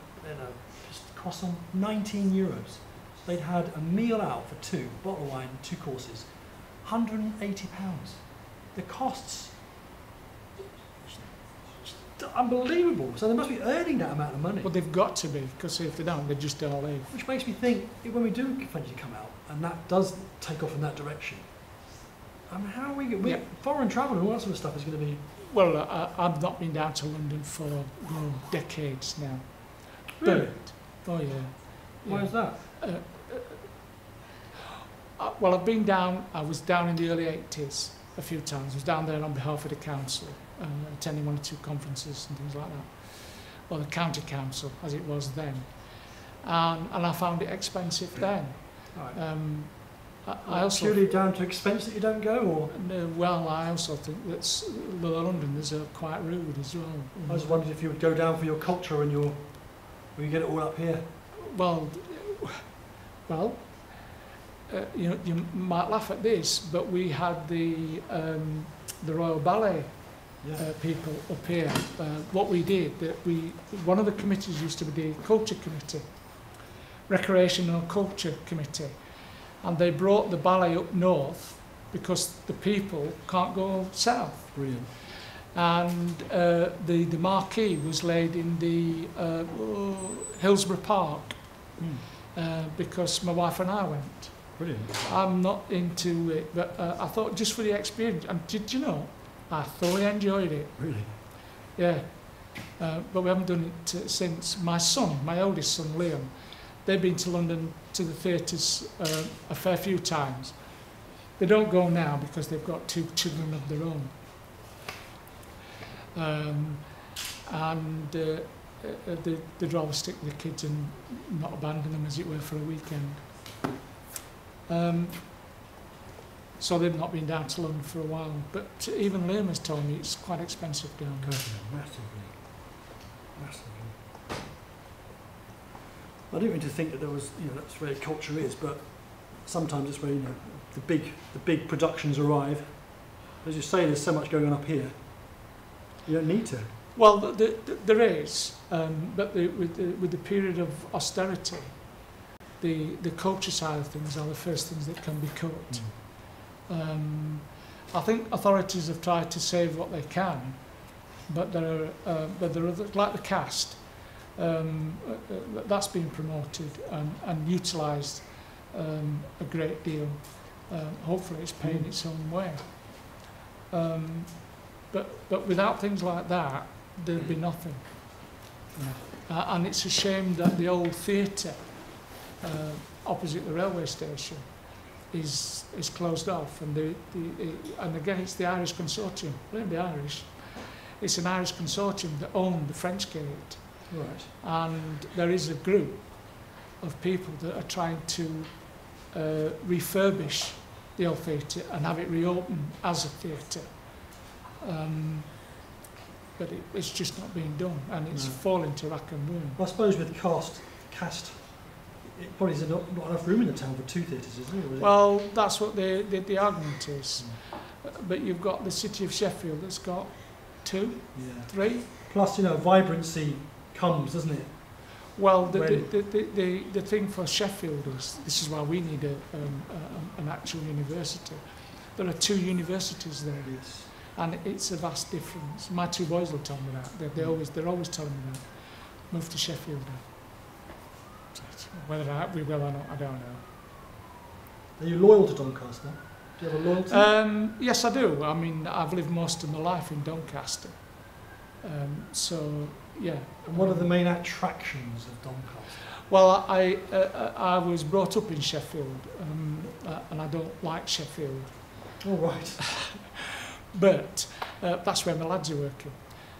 just croissant, €19. They'd had a meal out for 2, bottle of wine, 2 courses, £180. The costs, unbelievable. So they must be earning that amount of money. Well, they've got to be, because if they don't, they just don't leave. Which makes me think, when we do eventually come out, and that does take off in that direction, how are we foreign travel and all that sort of stuff is going to be... Well, I've not been down to London for decades now. Really? But, oh yeah. Why is that? Well, I've been down, I was down in the early 80s a few times. I was down there on behalf of the council, attending 1 or 2 conferences and things like that. Or the county council, as it was then. And I found it expensive then. Right. I also purely down to expense that you don't go, or? No, well, I also think that Londoners are quite rude as well. I was wondering if you would go down for your culture and or you get it all up here. Well, you might laugh at this, but we had the Royal Ballet people up here. What we did, one of the committees used to be the Culture Committee, Recreational Culture Committee. And they brought the ballet up north because the people can't go south. Brilliant. And the marquee was laid in the Hillsborough Park because my wife and I went. Brilliant. I'm not into it, but I thought just for the experience, and did you know, I thoroughly enjoyed it. Really? Yeah. But we haven't done it since. My son, my oldest son, Liam, they've been to London to the theatres a fair few times. They don't go now because they've got 2 children of their own. They'd rather stick with the kids and not abandon them, as it were, for a weekend. So they've not been down to London for a while. But even Liam has told me it's quite expensive down there. Massively. I didn't mean to think that there was, that's where culture is, but sometimes it's where, the big productions arrive. As you say, there's so much going on up here. You don't need to. Well, there is, but with the period of austerity, the culture side of things are the first things that can be cut. I think authorities have tried to save what they can, but there are others, like the cast, that's been promoted and utilised a great deal. Hopefully it's paying its own way. But without things like that, there'd be nothing. And it's a shame that the old theatre opposite the railway station is closed off, and and again it's the Irish consortium. Blame the Irish. It's an Irish consortium that own the French Gate, Right. and there is a group of people that are trying to refurbish the old theatre and have it reopened as a theatre. But it's just not being done, and it's falling to rack and ruin. Well, I suppose with cast, it probably is not enough room in the town for two theatres, isn't it? Well, that's what the argument is. But you've got the city of Sheffield that's got 2, 3. Plus, vibrancy comes, doesn't it? Well, the thing for Sheffield is, this is why we need an actual university. There are 2 universities there. Yes. And it's a vast difference. My 2 boys will tell me that. They're always telling me that. Move to Sheffield now. Whether we will or not, I don't know. Are you loyal to Doncaster? Do you have a loyalty? Yes, I do. I mean, I've lived most of my life in Doncaster. So, yeah. And what are the main attractions of Doncaster? Well, I was brought up in Sheffield, and I don't like Sheffield. Oh, right. But that's where my lads are working.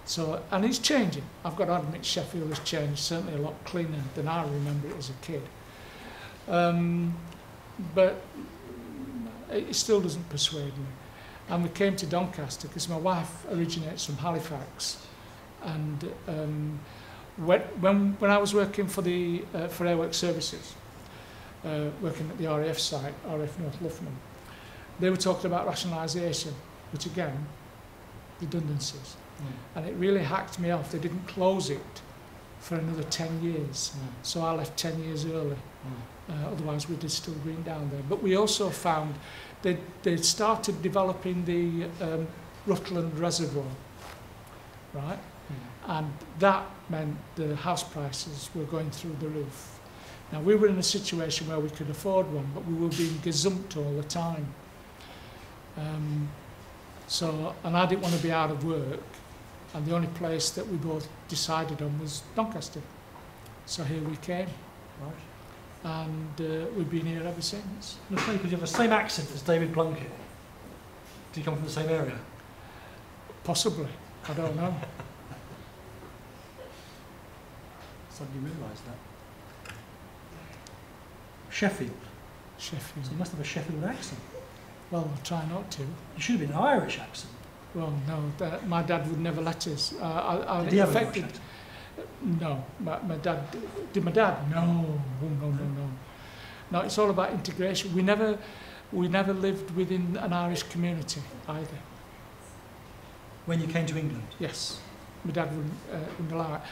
So, and it's changing. I've got to admit, Sheffield has changed, certainly a lot cleaner than I remember it as a kid. But it still doesn't persuade me. And we came to Doncaster because my wife originates from Halifax. And when I was working for for Airwork Services, working at the RAF site, RAF North Luffenham, they were talking about rationalisation, which again, redundancies. And it really hacked me off. They didn't close it for another 10 years. So I left 10 years early. Otherwise we'd have still been down there. But we also found they started developing the Rutland Reservoir, right? And that meant the house prices were going through the roof. Now we were in a situation where we could afford one, but we were being gazumped all the time. And I didn't want to be out of work, and the only place that we both decided on was Doncaster. So here we came. Right. And we've been here ever since. It's funny because you have the same accent as David Plunkett. Do you come from the same area? Possibly. I don't know. Suddenly realised that. Sheffield. Sheffield. So you must have a Sheffield accent. Well, I'll try not to. You should have been an Irish accent. Well, no, my dad would never let us. Did he have an Irish accent? No, my dad. Did my dad? No. No, it's all about integration. We never lived within an Irish community either. When you came to England? Yes, my dad wouldn't allow it.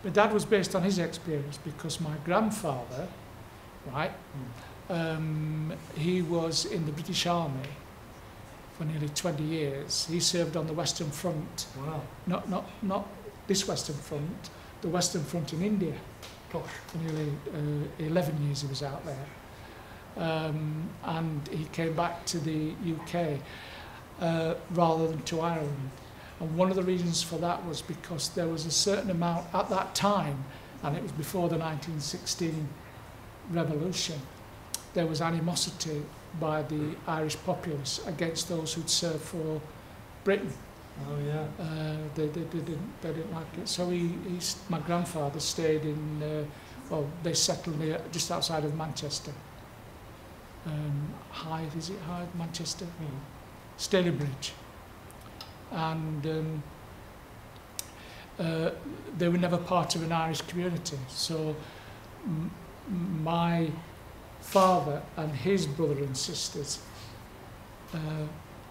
My dad was based on his experience because my grandfather, right, he was in the British Army for nearly 20 years. He served on the Western Front. Wow. Not this Western Front, the Western Front in India. Gosh. For nearly 11 years he was out there. And he came back to the UK rather than to Ireland. And one of the reasons for that was because there was a certain amount at that time, and it was before the 1916 revolution, there was animosity by the Irish populace against those who'd served for Britain. Oh yeah. They didn't like it. So my grandfather stayed in, they settled near, just outside of Manchester. Hythe, is it Hythe, Manchester? Stalybridge. And they were never part of an Irish community. So my father and his brother and sisters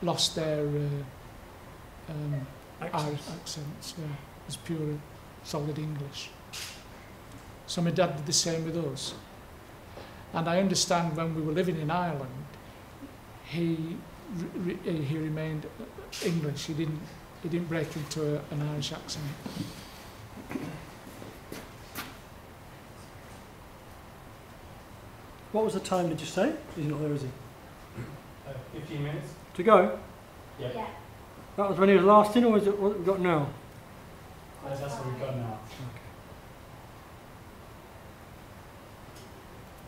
lost their Irish accents. Yeah, it was pure, solid English. So my dad did the same with us. And I understand when we were living in Ireland, he he remained English. He didn't break into an Irish accent. What was the time, did you say? He's not there, is he? 15 minutes? To go? Yeah. That was when he was last in, or is it what we've got now? That's what we've got now. Okay.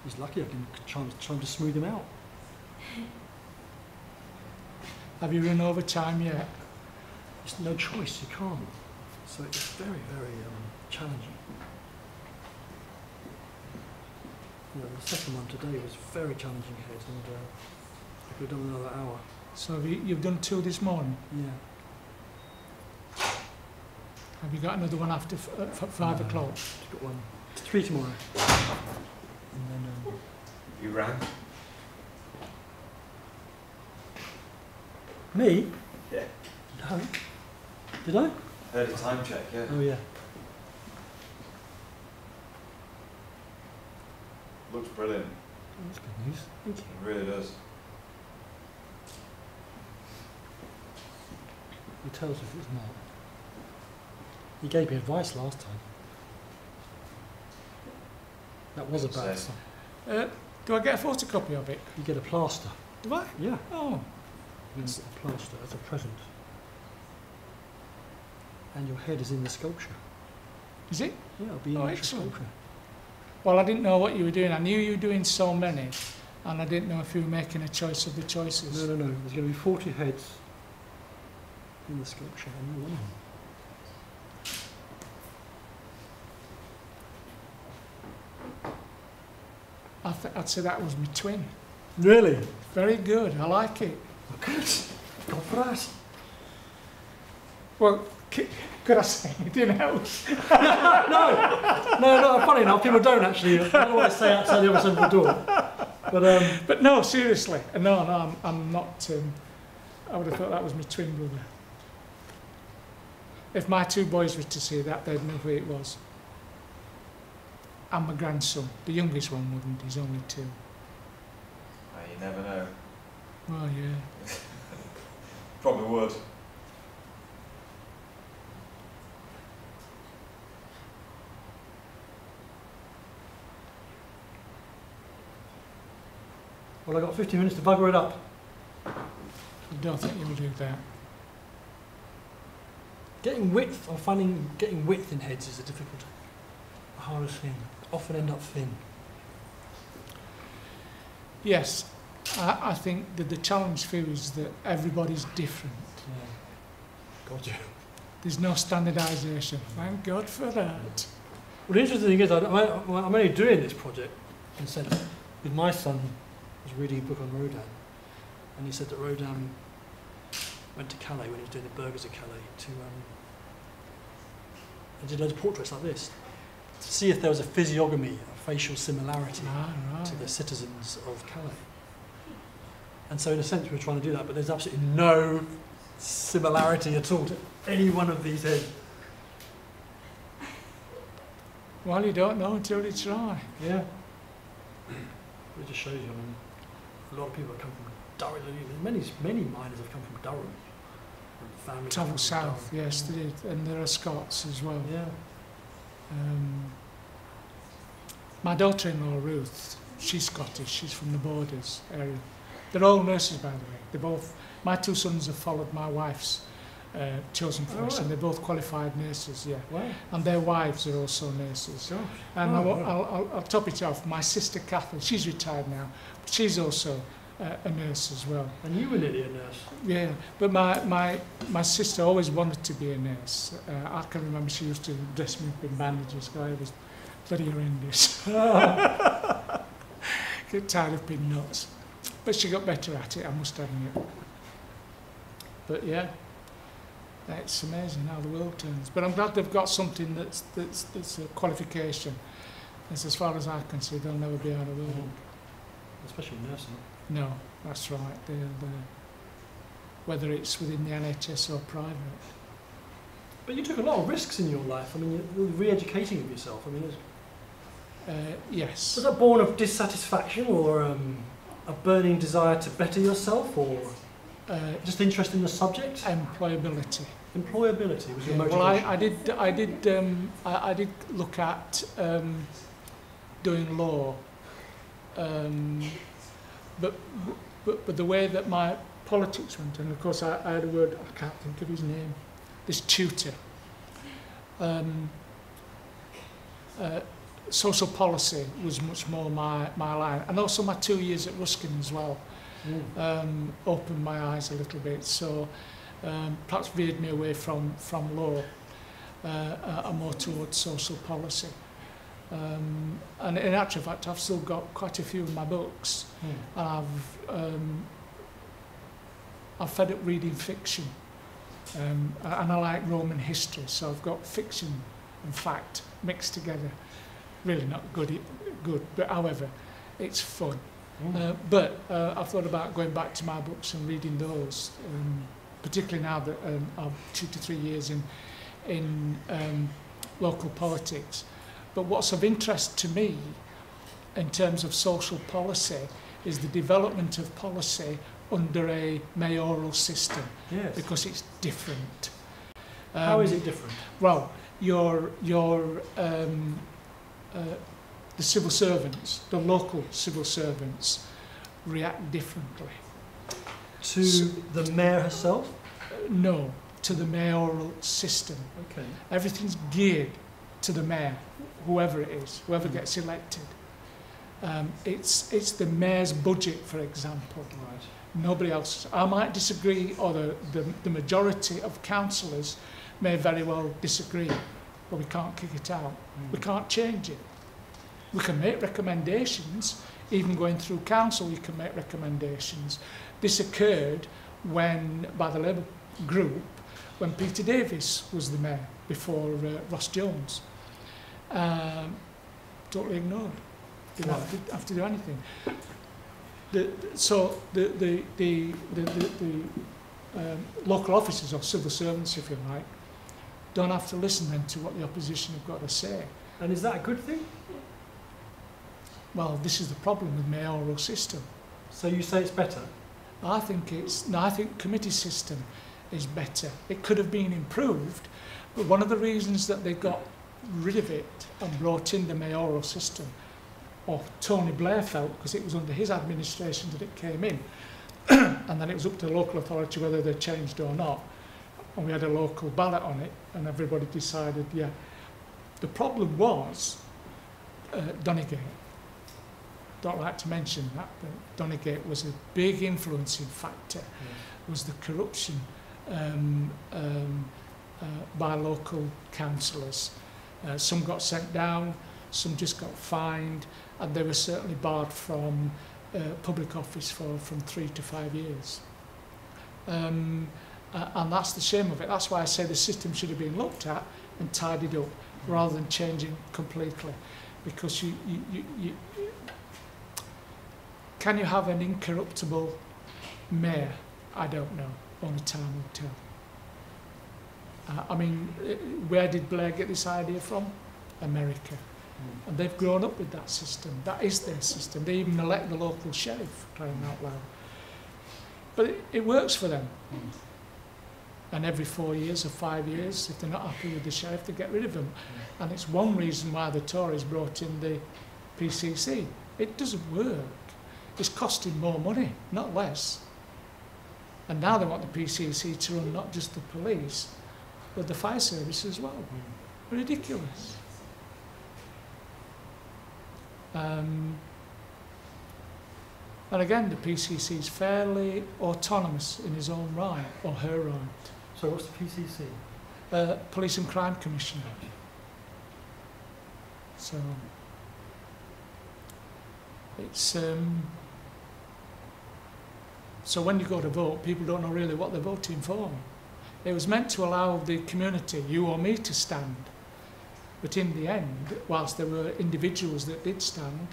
He's lucky I can try to smooth him out. Have you run over time yet? There's no choice, you can't. So it's very, very challenging. You know, the second one today was very challenging head, and I could have done another hour. So you've done 2 this morning? Yeah. Have you got another one after 5 o'clock? I've got one. It's 3 tomorrow. And then, You ran? me? Yeah. No. Did I? Heard a time check, yeah. Oh yeah. Looks brilliant. Oh, that's good news. Thank you. It really does. You tell us if it's not. He gave me advice last time. That was a bad Same. sign. Do I get a photocopy of it? You get a plaster. Do I? Yeah. Oh, You get a plaster as a present. And your head is in the sculpture. is it? Yeah, it'll be in Oh, the actual excellent. sculpture. Well, I didn't know what you were doing. I knew you were doing so many, and I didn't know if you were making a choice of the choices. No. There's going to be 40 heads in the sculpture, and you're one of them. I'd say that was my twin. Really? Very good. I like it. Good. God for that. Well, could I say anything else? No, funny enough, people don't actually. I don't know what I say outside the other side of the door. But no, seriously. No, I'm not. I would have thought that was my twin brother. If my 2 boys were to see that, they'd know who it was. And my grandson. The youngest one wouldn't. He's only 2. Oh, you never know. Oh, yeah. Probably would. Well, I've got 15 minutes to bugger it up. I don't think you'll do that. Getting width in heads is the hardest thing. Often end up thin. Yes, I think that the challenge for you is that everybody's different. Yeah. God, yeah. There's no standardisation. Thank God for that. Well, the interesting thing is, I'm only doing this project in a sense with my son. Was reading a book on Rodin, and he said that Rodin went to Calais when he was doing the burghers of Calais and did loads of portraits like this to see if there was a physiognomy, a facial similarity to the citizens of Calais. And so in a sense we were trying to do that, but there's absolutely no similarity at all to any one of these heads. Well, you don't know until you try. Yeah. It just shows you, I mean, a lot of people have come from Durham. Many miners have come from Durham. Families Travel come from south, Durham. yes, they did. And there are Scots as well. Yeah. My daughter-in-law, Ruth, she's Scottish. She's from the Borders area. They're all nurses, by the way. They're both. My 2 sons have followed my wife's chosen place, and they're both qualified nurses. Yeah. Wow. And their wives are also nurses. Gosh. And Oh, I'll top it off. My sister Kathleen, she's retired now, but she's also a nurse as well. And you were nearly a nurse. Yeah, but my sister always wanted to be a nurse. I can remember she used to dress me up in bandages. I was bloody horrendous. Get tired of being nuts. But she got better at it, I must admit. But yeah, it's amazing how the world turns. But I'm glad they've got something that's a qualification. As far as I can see, they'll never be out of work. Especially nursing. No, that's right. Whether it's within the NHS or private. But you took a lot of risks in your life. I mean, you're re-educating of yourself. I mean, Yes. was that born of dissatisfaction or a burning desire to better yourself, or? Just interest in the subject? employability. Employability was your Yeah, motivation? well, I did look at doing law, but the way that my politics went, and of course I had a word, I can't think of his name, this tutor. Social policy was much more my line, and also my 2 years at Ruskin as well opened my eyes a little bit, so perhaps veered me away from law and more towards social policy. And in actual fact, I've still got quite a few of my books, and I've fed up reading fiction, and I like Roman history, so I've got fiction and fact mixed together. Really not good, but however, it's fun. But I've thought about going back to my books and reading those, particularly now that I'm 2 to 3 years in local politics. But what's of interest to me in terms of social policy is the development of policy under a mayoral system, Yes. because it's different. How is it different? Well, the civil servants, the local civil servants, react differently. To the mayor herself? No, to the mayoral system. Okay. Everything's geared to the mayor, whoever it is, whoever gets elected. It's the mayor's budget, for example. Right. Nobody else. I might disagree, or the majority of councillors may very well disagree, but we can't kick it out. We can't change it. We can make recommendations, even going through council you can make recommendations. This occurred by the Labour group, when Peter Davis was the mayor, before Ross Jones. Totally ignored. Didn't have to do anything. The local officers, or civil servants if you like, don't have to listen then to what the opposition have got to say. And is that a good thing? Well, this is the problem with mayoral system. So you say it's better? I think committee system is better. It could have been improved, but one of the reasons that they got rid of it and brought in the mayoral system, or Tony Blair felt, because it was under his administration that it came in, and then it was up to the local authority whether they changed or not, and we had a local ballot on it, and everybody decided, yeah. The problem was Donegate. Don't like to mention that, but Donegate was a big influencing factor. Yes. Was the corruption by local councillors. Some got sent down, some just got fined, and they were certainly barred from public office from 3 to 5 years. And that's the shame of it. That's why I say the system should have been looked at and tidied up, rather than changing completely. Because you can you have an incorruptible mayor? I don't know. Only time will tell. I mean, where did Blair get this idea from? America. And they've grown up with that system. That is their system. They even elect the local sheriff, crying out loud. But it works for them. And every 4 years or 5 years, if they're not happy with the sheriff, they get rid of them. And it's one reason why the Tories brought in the PCC. It doesn't work. It's costing more money, not less. And now they want the PCC to run not just the police, but the fire service as well. Ridiculous. And again, the PCC is fairly autonomous in his own right, or her right. So what's the PCC? Police and Crime Commission. So it's so when you go to vote, people don't know really what they're voting for. It was meant to allow the community, you or me, to stand. But in the end, whilst there were individuals that did stand,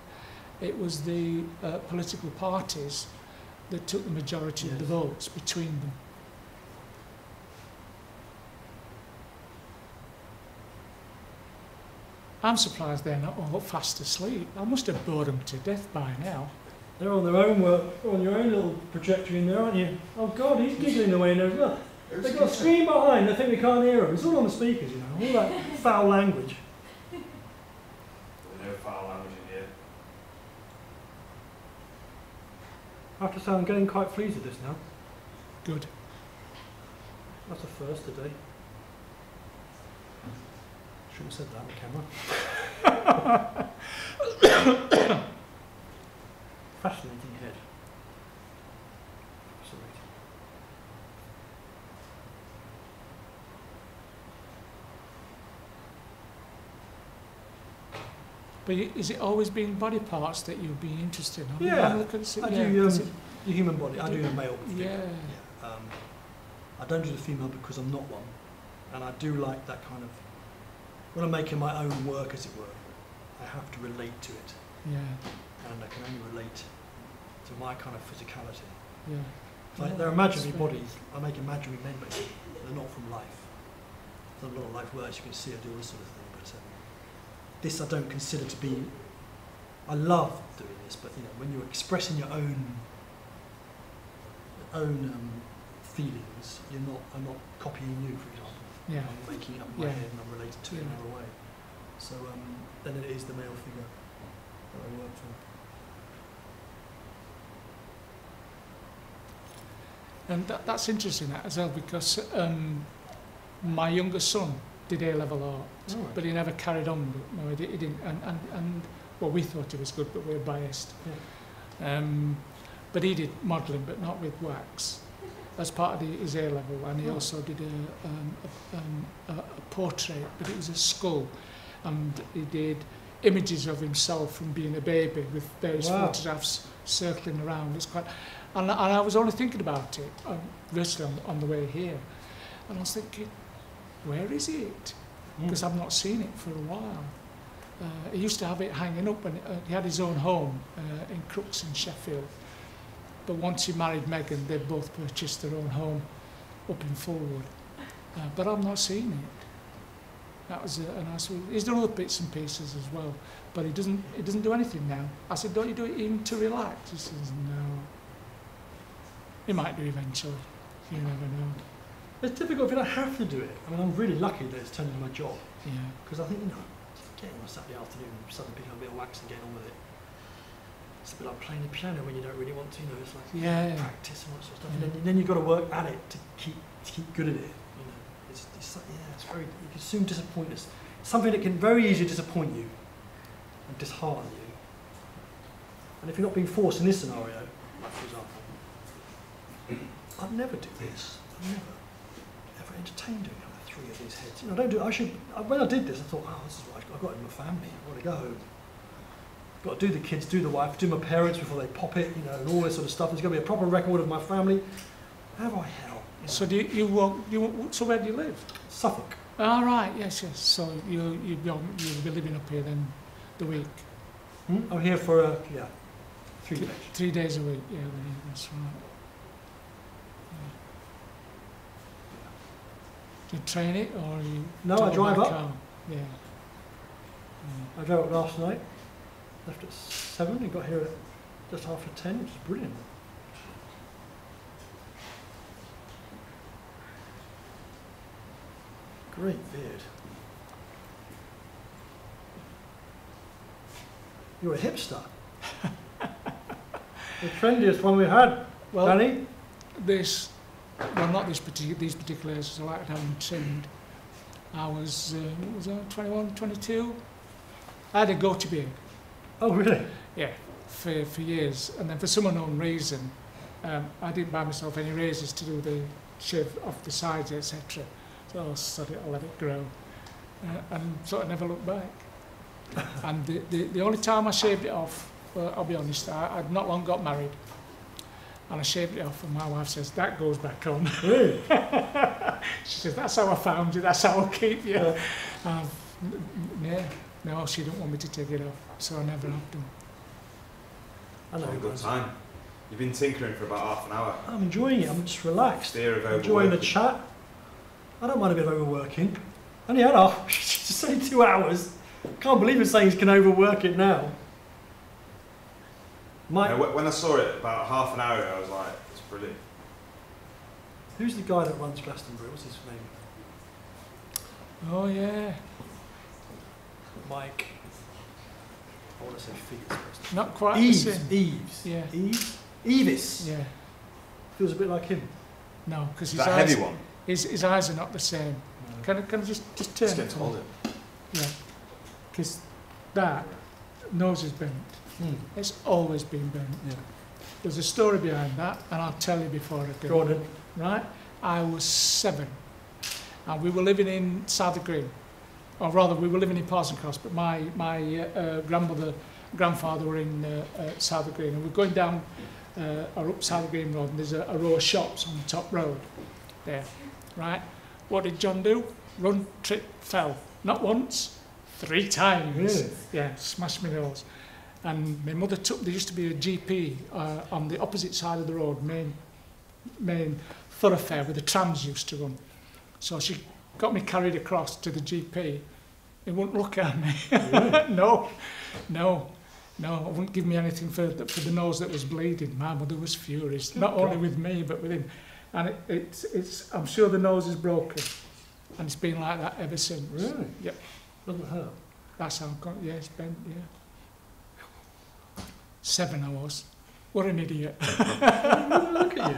it was the political parties that took the majority of the votes between them. I'm surprised they're not all fast asleep. I must have bored them to death by now. They're on their own work. You're on your own little projector in there, aren't you? Oh God, he's giggling away in there as well. They've got a screen behind. They think we can't hear them. It's all on the speakers, you know. All that foul language. No foul language in here. I have to say, I'm getting quite pleased with this now. Good. That's a first today. Shouldn't have said that on camera. Fascinating head. Fascinating. But is it always been body parts that you've been interested in? Yeah, Look at I do the human body. I do the male figure. Yeah. I don't do the female because I'm not one, and I do like that kind of. When I'm making my own work, as it were, I have to relate to it, Yeah. and I can only relate to my kind of physicality. Yeah. Like they're imaginary bodies. I make imaginary men, basically. They're not from life. There's a lot of life works. You can see I do all this sort of thing, but this I don't consider to be. I love doing this, but you know, when you're expressing your own feelings, I'm not copying you, for example. Yeah. I'm making it up in my head and I'm related to it in another way. So then it is the male figure that I work for. And that's interesting as well, because my younger son did A-level art, Right. but he never carried on. No, he didn't. And well, we thought he was good, but we were biased. Yeah. But he did modelling, but not with wax, as part of his A-level. And he also did a portrait, but it was a skull. And he did images of himself from being a baby with various photographs circling around. It's quite, and I was only thinking about it virtually on the way here, and I was thinking, where is it? Because I've not seen it for a while. He used to have it hanging up, and he had his own home in Crooks in Sheffield. But once he married Megan, they both purchased their own home up in Fulwood. But I've not seen it. That was a nice one. He's done other bits and pieces as well, but he doesn't do anything now. I said, don't you do it even to relax? He says, no. He might do eventually. You never know. It's difficult if you don't have to do it. I mean, I'm really lucky that it's turned into my job. Yeah. Because I think, you know, getting on a Saturday afternoon, suddenly picking up a bit of wax and getting on with it. It's a bit like playing the piano when you don't really want to, you know, it's like practice and all that sort of stuff. Yeah. And then you've got to work at it to keep good at it. You know, it's like, it's very, you can soon disappoint us. Something that can very easily disappoint you and dishearten you. And if you're not being forced in this scenario, like for example, I'd never do this. I'd never ever entertain doing 3 of these heads. You know, I don't do. When I did this, I thought, oh, this is right. I've got it in my family. I've got to go home. Got to do the kids, do the wife, do my parents before they pop it, you know, and all this sort of stuff. There's going to be a proper record of my family. Have I hell? You know. So so where do you live? Suffolk. Ah, right, yes. So you'll be living up here then the week? I'm here for 3 days. 3 days a week, yeah, that's right. Do you train it or you? No, I drive up. Car? Yeah. I drove up last night. Left at 7 and got here at just after 10, which is brilliant. Great beard. You're a hipster. The trendiest one we had, well, Danny. Not these particular areas, I like having trimmed. I was 21, 22. I had a goatee beard. Oh, really? Yeah, for years. And then for some unknown reason, I didn't buy myself any razors to do the shave off the sides, etc. So I sort of let it grow. And sort of never looked back. And the only time I shaved it off, well, I'll be honest, I'd not long got married. And I shaved it off, and my wife says, that goes back on. Really? She says, that's how I found you, that's how I'll keep you. No, she didn't want me to take it off, so I never have done. I know. Have a good time. You've been tinkering for about half an hour. I'm enjoying it, I'm just relaxed. Steer of Enjoying the chat. I don't mind a bit of overworking. Only had half, it's only 2 hours. Can't believe it's saying you can overwork it now. Mike, When I saw it about half an hour ago, I was like, it's brilliant. who's the guy that runs Glastonbury? What's his name? Oh yeah. Mike. I want to say Felix. Not quite Eves. the same. Eves. Yeah. Eves. Evis. Yeah. Feels a bit like him. No, because his That eyes. heavy one. His eyes are not the same. Can I just turn Just it get to to me? hold it. Yeah. Because that nose is bent. Mm. It's always been bent. Yeah. There's a story behind that, and I'll tell you before I do. Go on then. Right? I was 7, and we were living in Souther Green, or rather, we were living in Parson Cross. But my grandfather were in Souther Green, and we're going down or up Souther Green Road, and there's a row of shops on the top road there. Right? What did John do? Run, trip, fell. Not once, 3 times. Really? Yeah, smashed my nose. And my mother took, there used to be a GP on the opposite side of the road, main thoroughfare where the trams used to run. So she got me carried across to the GP. He wouldn't look at me. Really? No, I wouldn't give me anything for the nose that was bleeding. My mother was furious, Good not only God. with me, but with him. And it's I'm sure the nose is broken. And it's been like that ever since. Really? Yep. Doesn't hurt. That's how I've got, yeah, it's bent, yeah. 7 I was. What an idiot. Look at you.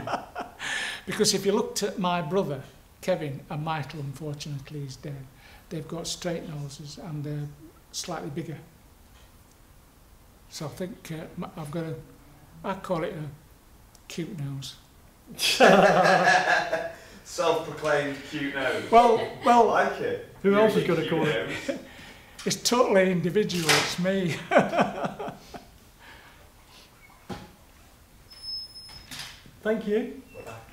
Because if you looked at my brother, Kevin, and Michael, unfortunately, he's dead, they've got straight noses and they're slightly bigger. So I think I've got I call it a cute nose. Self-proclaimed cute nose. I Well, like it. Who else has Really got to cute call it? nose. it's totally individual, it's me. Thank you. We're back.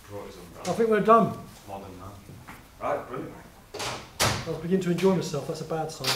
Brought his I umbrella. think we're done. Modern man. Right, brilliant. I'll begin to enjoy myself. That's a bad sign.